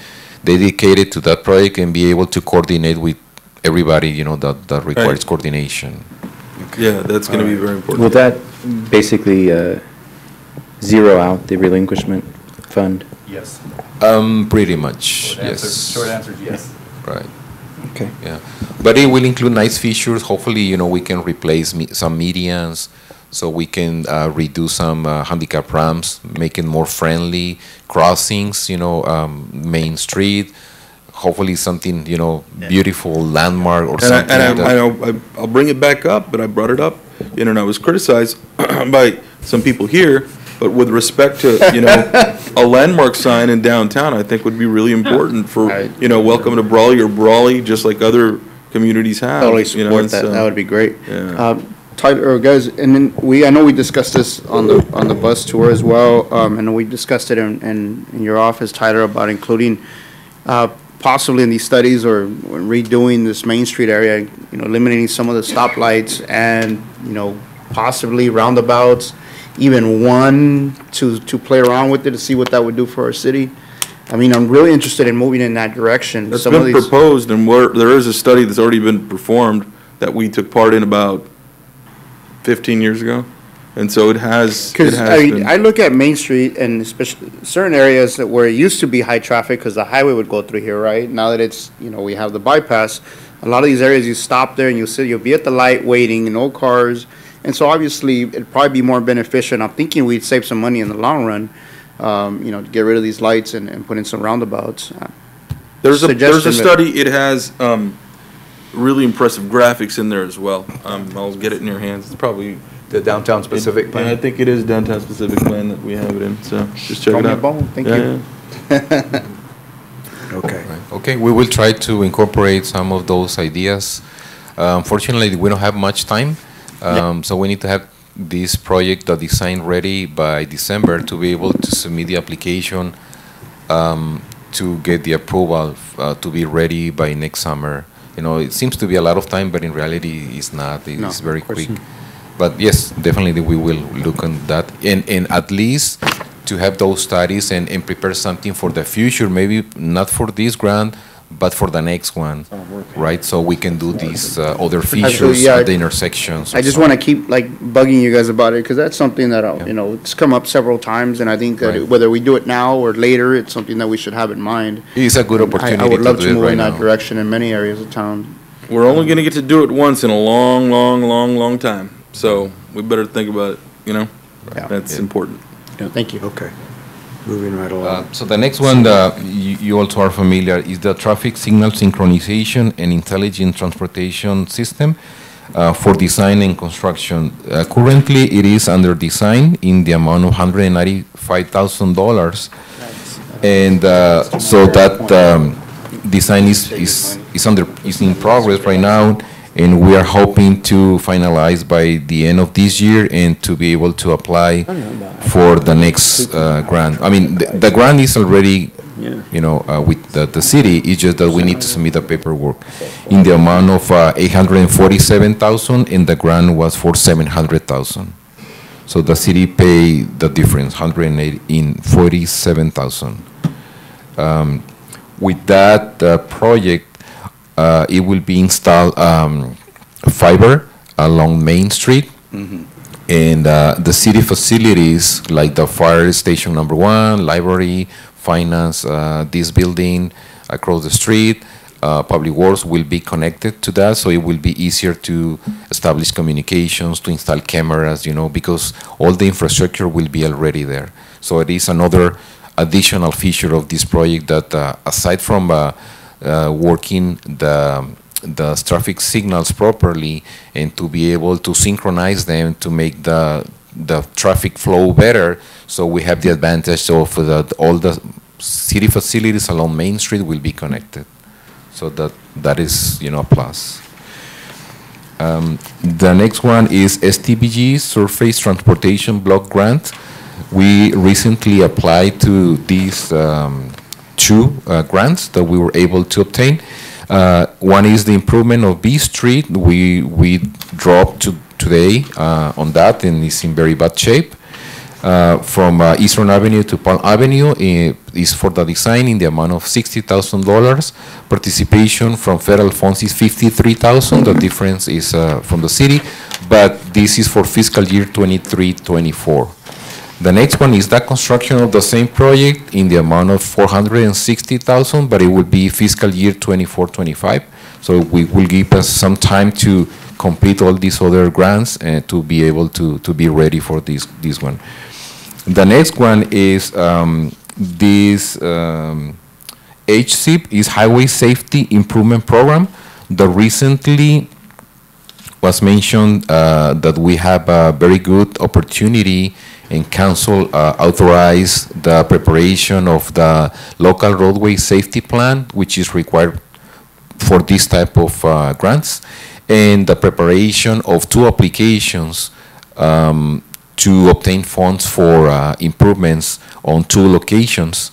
dedicated to that project and be able to coordinate with everybody, that requires coordination. Yeah, that's going to be very important. Will that basically zero out the relinquishment fund? Yes. Pretty much, yes. Short answer is yes. Right. Okay. Yeah, but it will include nice features. Hopefully, we can replace some medians, so we can redo some handicap ramps, make it more friendly, crossings, Main Street. Hopefully something, beautiful landmark or something like that. I'll bring it back up, but I brought it up, and I was criticized by some people here, but with respect to, a landmark sign in downtown, I think would be really important for, welcome to Brawley or Brawley, just like other communities have. Totally support that. That would be great. Yeah. Tyler, guys, and then I know we discussed this on the bus tour as well, and we discussed it in your office, Tyler, about including possibly in these studies or redoing this Main Street area, eliminating some of the stoplights and, possibly roundabouts, even one to play around with it to see what that would do for our city. I mean, I'm really interested in moving in that direction. That's been proposed, and there is a study that's already been performed that we took part in about 15 years ago. And so it has been. I look at Main Street and especially certain areas where it used to be high traffic because the highway would go through here, right? Now that it's, we have the bypass, a lot of these areas you stop there and you'll be at the light waiting, no cars. And so obviously it'd probably be more beneficial. And I'm thinking we'd save some money in the long run, to get rid of these lights and put in some roundabouts. There's a study, it has really impressive graphics in there as well. I'll get it in your hands. It's probably the downtown specific plan. Yeah, I think it is downtown specific plan that we have it in. So just check it out. Thank you. Okay. Okay. We will try to incorporate some of those ideas. Unfortunately, we don't have much time, so we need to have this project, the design, ready by December to be able to submit the application to get the approval to be ready by next summer. It seems to be a lot of time, but in reality, it's not. It's very quick. But yes, definitely we will look on that, and at least to have those studies and prepare something for the future, maybe not for this grant, but for the next one, right? So we can do these other features at the intersections. I just want to keep bugging you guys about it because that's something that it's come up several times, and I think that whether we do it now or later, it's something that we should have in mind. It's a good opportunity. I would love to move in that direction in many areas of town. We're only going to get to do it once in a long, long, long, long time. So we better think about it, That's important. Yeah, thank you. Okay. Moving right along. So the next one, you also are familiar, is the traffic signal synchronization and intelligent transportation system for design and construction. Currently, it is under design in the amount of $195,000. And so that design is in progress right now. And we are hoping to finalize by the end of this year and to be able to apply for the next grant. I mean, the grant is already, with the city. It's just that we need to submit the paperwork in the amount of $847,000, and the grant was for $700,000. So the city paid the difference, $147,000. With that project, it will be installed fiber along Main Street, and the city facilities like the fire station #1, library, finance, this building across the street, public works will be connected to that, so it will be easier to establish communications, to install cameras, because all the infrastructure will be already there. So it is another additional feature of this project that aside from working the traffic signals properly and to be able to synchronize them to make the traffic flow better. So we have the advantage of all the city facilities along Main Street will be connected. So that is, a plus. The next one is STBG, Surface Transportation Block Grant. We recently applied to these two grants that we were able to obtain. One is the improvement of B Street. We dropped today on that, and it's in very bad shape. From Eastern Avenue to Palm Avenue is for the design in the amount of $60,000. Participation from federal funds is $53,000. The difference is from the city, but this is for fiscal year 23-24. The next one is that construction of the same project in the amount of $460,000, but it will be fiscal year 24-25. So we will give us some time to complete all these other grants and to be able to be ready for this one. The next one is this HSIP is Highway Safety Improvement Program. The recently was mentioned that we have a very good opportunity, and council authorized the preparation of the local roadway safety plan, which is required for this type of grants, and the preparation of two applications to obtain funds for improvements on two locations.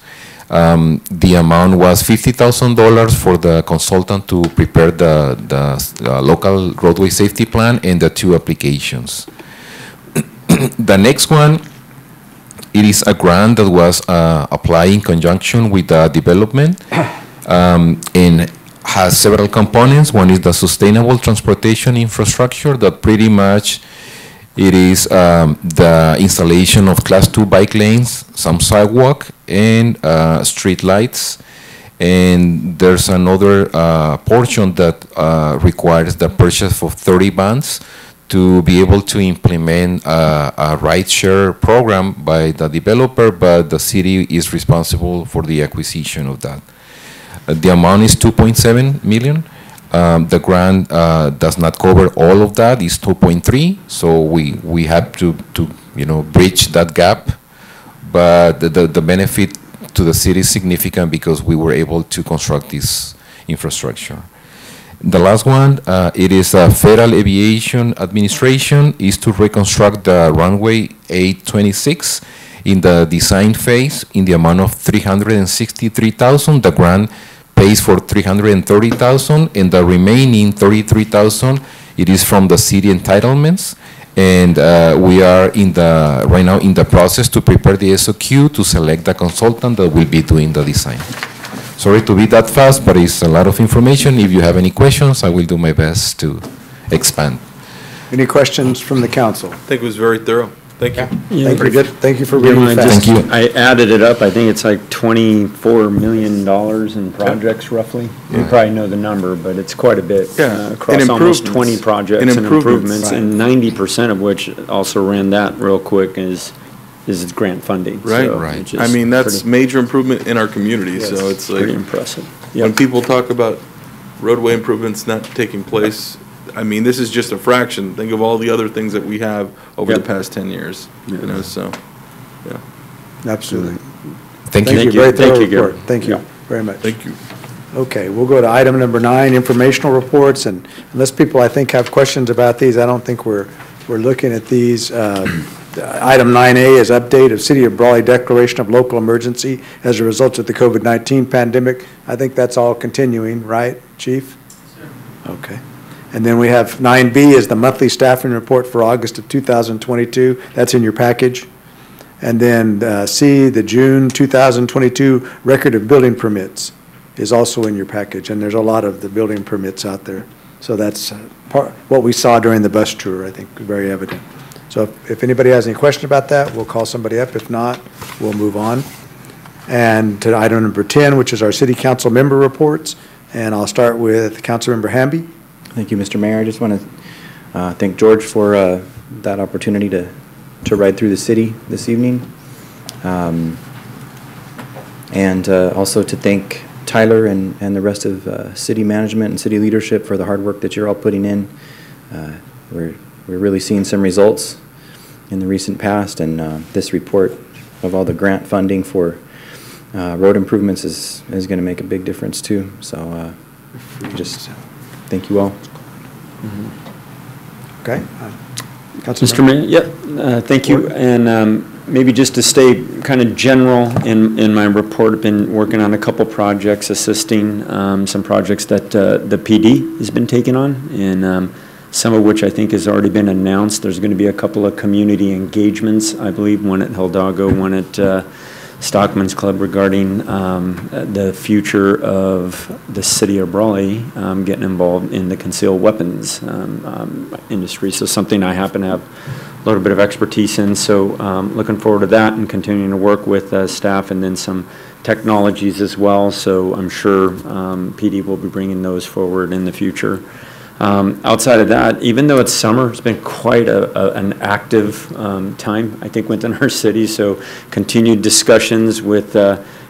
The amount was $50,000 for the consultant to prepare the local roadway safety plan and the two applications. The next one, it is a grant that was applied in conjunction with the development and has several components. One is the sustainable transportation infrastructure that pretty much it is the installation of Class 2 bike lanes, some sidewalk, and street lights. And there's another portion that requires the purchase of 30 vans to be able to implement a ride-share program by the developer, but the city is responsible for the acquisition of that. The amount is $2.7 million. The grant does not cover all of that. It's 2.3, so we have to bridge that gap. But the benefit to the city is significant because we were able to construct this infrastructure. The last one, it is Federal Aviation Administration is to reconstruct the runway 826 in the design phase in the amount of $363,000. The grant pays for $330,000, and the remaining $33,000 it is from the city entitlements. And we are right now in the process to prepare the SOQ to select the consultant that will be doing the design. Sorry to be that fast, but it's a lot of information. If you have any questions, I will do my best to expand. Any questions from the council? I think it was very thorough. Thank you. Yeah, thank you. Good. Thank you for reading fast. Thank you. I added it up. I think it's like $24 million in projects, roughly. You probably know the number, but it's quite a bit. Across almost 20 projects and improvements, and 90% of which, also ran that real quick, is grant funding. Right, so right. I mean, that's major improvement in our community, so it's like. Pretty impressive. When people talk about roadway improvements not taking place, I mean, this is just a fraction. Think of all the other things that we have over the past 10 years, so, yeah. Absolutely. Thank you. Thank you, Gary. Thank you very much. Thank you. Okay, we'll go to item number 9, informational reports, and unless people, I think, have questions about these, I don't think we're looking at these. Item 9A is update of City of Brawley declaration of local emergency as a result of the COVID-19 pandemic. I think that's all continuing, right, Chief? Okay. And then we have 9B is the monthly staffing report for August of 2022. That's in your package. And then C, the June 2022 record of building permits is also in your package. And there's a lot of the building permits out there. So that's what we saw during the bus tour, I think, very evident. So if anybody has any question about that, we'll call somebody up. If not, we'll move on. And to item number 10, which is our city council member reports. And I'll start with Councilmember Hamby. Thank you, Mr. Mayor. I just want to thank George for that opportunity to ride through the city this evening. And also to Tyler and the rest of city management and city leadership for the hard work that you're all putting in. We're really seeing some results in the recent past, and this report of all the grant funding for road improvements is going to make a big difference too. So just thank you all. Okay. Mr. Mayor, yep, thank you. And maybe just to stay kind of general in my report, I've been working on a couple projects, assisting some projects that the PD has been taking on, and some of which I think has already been announced. There's going to be a couple of community engagements, I believe, one at Hidalgo, one at Stockman's Club, regarding the future of the city of Brawley getting involved in the concealed weapons industry. So something I happen to have a little bit of expertise in. So looking forward to that and continuing to work with staff, and then some technologies as well. So I'm sure PD will be bringing those forward in the future. Outside of that, even though it's summer, it's been quite an active time, I think, within our city. So continued discussions with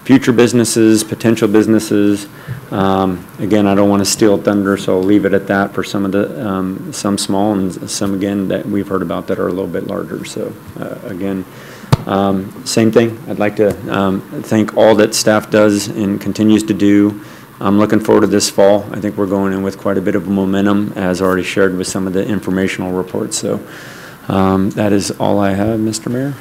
future businesses, potential businesses. Again, I don't want to steal thunder, so I'll leave it at that for some of the, some small and some, again, that we've heard about that are a little bit larger. So again, same thing. I'd like to thank all that staff does and continues to do. I'm looking forward to this fall. I think we're going in with quite a bit of momentum, as already shared with some of the informational reports. So that is all I have, Mr. Mayor.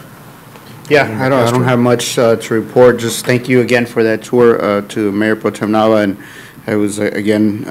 Yeah, I don't have much to report. Just thank you again for that tour to Mayor Pro Tem Nava, and I was again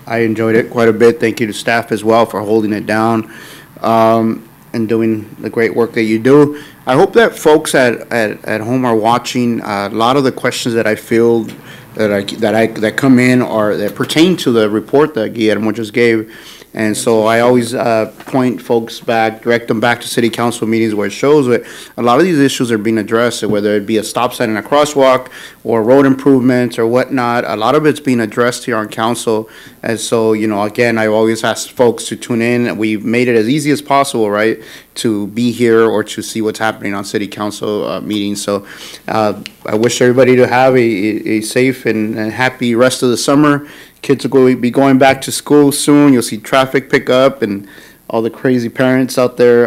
I enjoyed it quite a bit. Thank you to staff as well for holding it down and doing the great work that you do. I hope that folks at home are watching. A lot of the questions that I feel that come in are that pertain to the report that Guillermo just gave, and so I always point folks back, direct them back to city council meetings where it shows that a lot of these issues are being addressed, whether it be a stop sign and a crosswalk or road improvements or whatnot. A lot of it's being addressed here on council, and so, you know, again, I always ask folks to tune in. We've made it as easy as possible, right, to be here or to see what's happening on city council meetings. So I wish everybody to have a safe and happy rest of the summer. Kids will be going back to school soon. You'll see traffic pick up and all the crazy parents out there.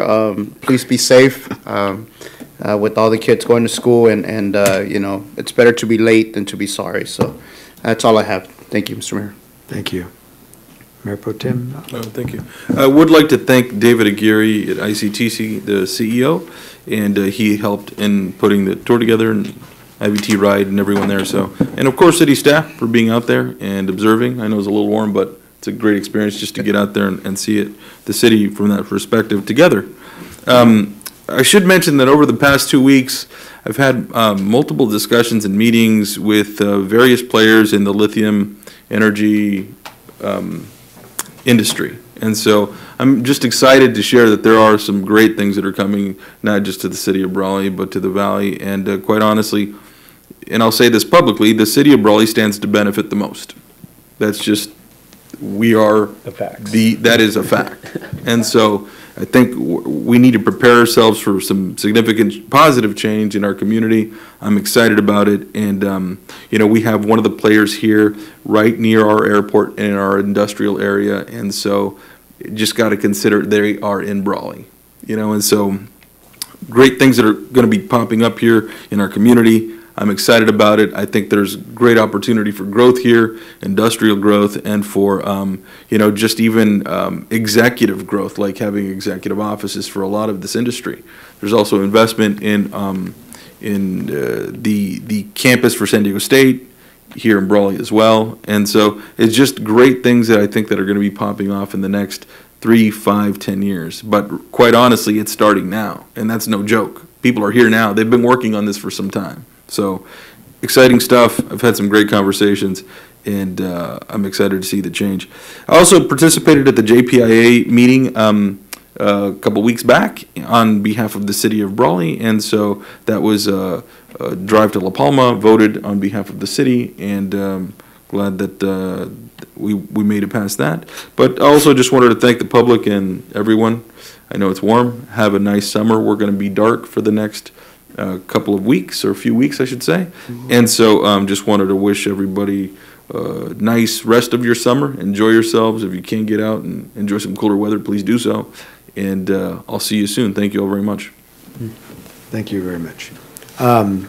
Please be safe with all the kids going to school, and you know, it's better to be late than to be sorry. So that's all I have. Thank you, Mr. Mayor. Thank you. Mayor Pro Tem. Thank you. I would like to thank David Aguirre at ICTC, the CEO, and he helped in putting the tour together, and IVT ride and everyone there. So, and of course, city staff for being out there and observing. I know it's a little warm, but it's a great experience just to get out there and see it, the city from that perspective together. I should mention that over the past 2 weeks, I've had multiple discussions and meetings with various players in the lithium energy industry. And so I'm just excited to share that there are some great things that are coming, not just to the city of Brawley, but to the valley. And quite honestly, and I'll say this publicly, the city of Brawley stands to benefit the most. That's just, we are, that is a fact. And so I think we need to prepare ourselves for some significant positive change in our community. I'm excited about it. And, you know, we have one of the players here right near our airport in our industrial area. And so just got to consider they are in Brawley, you know, and so great things that are going to be popping up here in our community. I'm excited about it. I think there's great opportunity for growth here, industrial growth, and for, you know, just even executive growth, like having executive offices for a lot of this industry. There's also investment in the campus for San Diego State here in Brawley as well. And so it's just great things that I think that are going to be popping off in the next 3, 5, 10 years. But quite honestly, it's starting now, and that's no joke. People are here now. They've been working on this for some time. So exciting stuff. I've had some great conversations, and I'm excited to see the change. I also participated at the JPIA meeting a couple weeks back on behalf of the city of Brawley, and so that was a drive to La Palma, voted on behalf of the city, and glad that we made it past that. But I also just wanted to thank the public and everyone. I know it's warm. Have a nice summer. We're going to be dark for the next couple of weeks, or a few weeks, I should say. And so just wanted to wish everybody a nice rest of your summer. Enjoy yourselves. If you can get out and enjoy some cooler weather, please do so. And I'll see you soon. Thank you all very much. Thank you very much.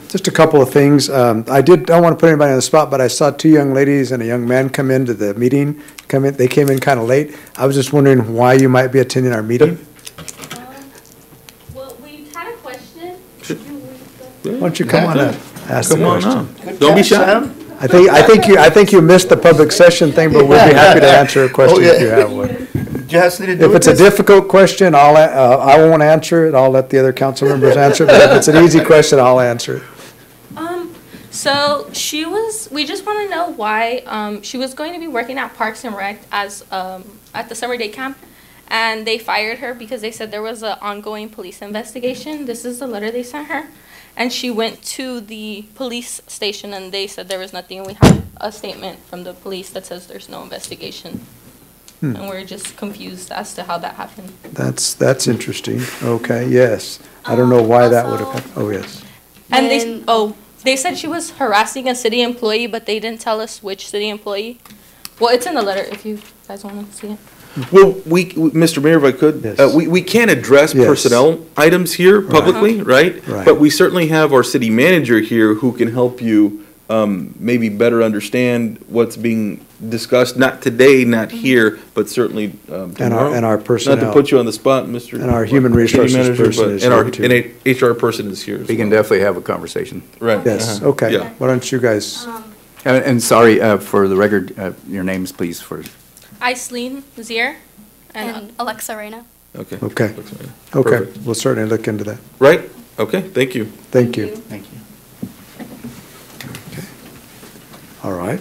Just a couple of things. I don't want to put anybody on the spot, but I saw two young ladies and a young man come into the meeting. They came in kind of late. I was just wondering why you might be attending our meeting. Well, we had a question. Why don't you come on up, ask the Come on question. up. Don't be shy. I think you missed the public session thing, but we'll be happy to answer a question if you have one. If it's a difficult question, I won't answer it. I'll let the other council members answer it. But if it's an easy question, I'll answer it. So we just want to know why she was going to be working at Parks and Rec as at the summer day camp, and they fired her because they said there was an ongoing police investigation. This is the letter they sent her. And she went to the police station and they said there was nothing, and we have a statement from the police that says there's no investigation. And we're just confused as to how that happened. That's interesting. Okay, yes. I don't know why that would have happened. Oh, yes. And they said she was harassing a city employee, but they didn't tell us which city employee. Well, it's in the letter if you guys want to see it. Well, Mr. Mayor, if I could, Yes. we can't address Yes. personnel items here publicly, right? Right. But we certainly have our city manager here who can help you maybe better understand what's being discussed, not today, not here, but certainly tomorrow. And our personnel. Not to put you on the spot, Mr. And our human resources person is and our here, too. and HR person is here. We can definitely have a conversation. Right. Yes, okay. Yeah. Why don't you guys, And sorry, for the record, your names, please, for. Aislinn Zier and Alexa Reyna. Okay. okay. Okay, Perfect. we'll certainly look into that. Right? Okay, thank you. Thank you. Thank you. All right.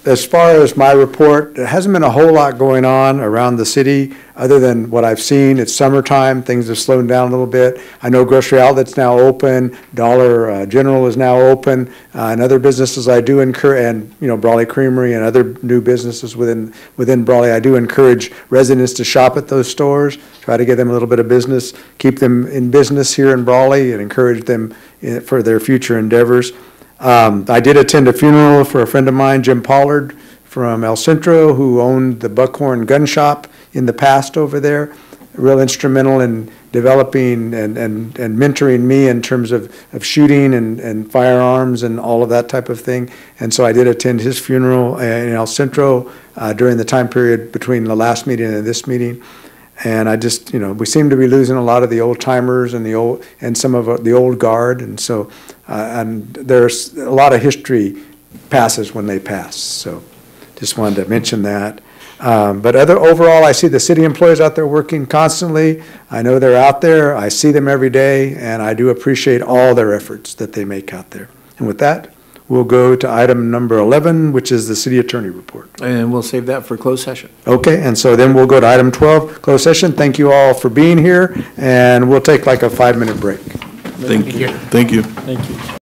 As far as my report, there hasn't been a whole lot going on around the city other than what I've seen. It's summertime, things have slowed down a little bit. I know Grocery Outlet's now open, Dollar General is now open, and other businesses I do encourage, and, Brawley Creamery and other new businesses within Brawley. I do encourage residents to shop at those stores, try to get them a little bit of business, keep them in business here in Brawley, and encourage them for their future endeavors. I did attend a funeral for a friend of mine, Jim Pollard from El Centro, who owned the Buckhorn Gun Shop in the past over there. Real instrumental in developing and mentoring me in terms of shooting and firearms and all of that type of thing. And so I did attend his funeral in El Centro during the time period between the last meeting and this meeting. And I just, we seem to be losing a lot of the old timers and some of the old guard. And so, and there's a lot of history passes when they pass. So just wanted to mention that. But overall, I see the city employees out there working constantly. I know they're out there. I see them every day, and I do appreciate all their efforts that they make out there. And with that, we'll go to item number 11, which is the city attorney report. And we'll save that for closed session. Okay, and so then we'll go to item 12, closed session. Thank you all for being here, and we'll take like a 5-minute break. Thank you. Thank you. Thank you.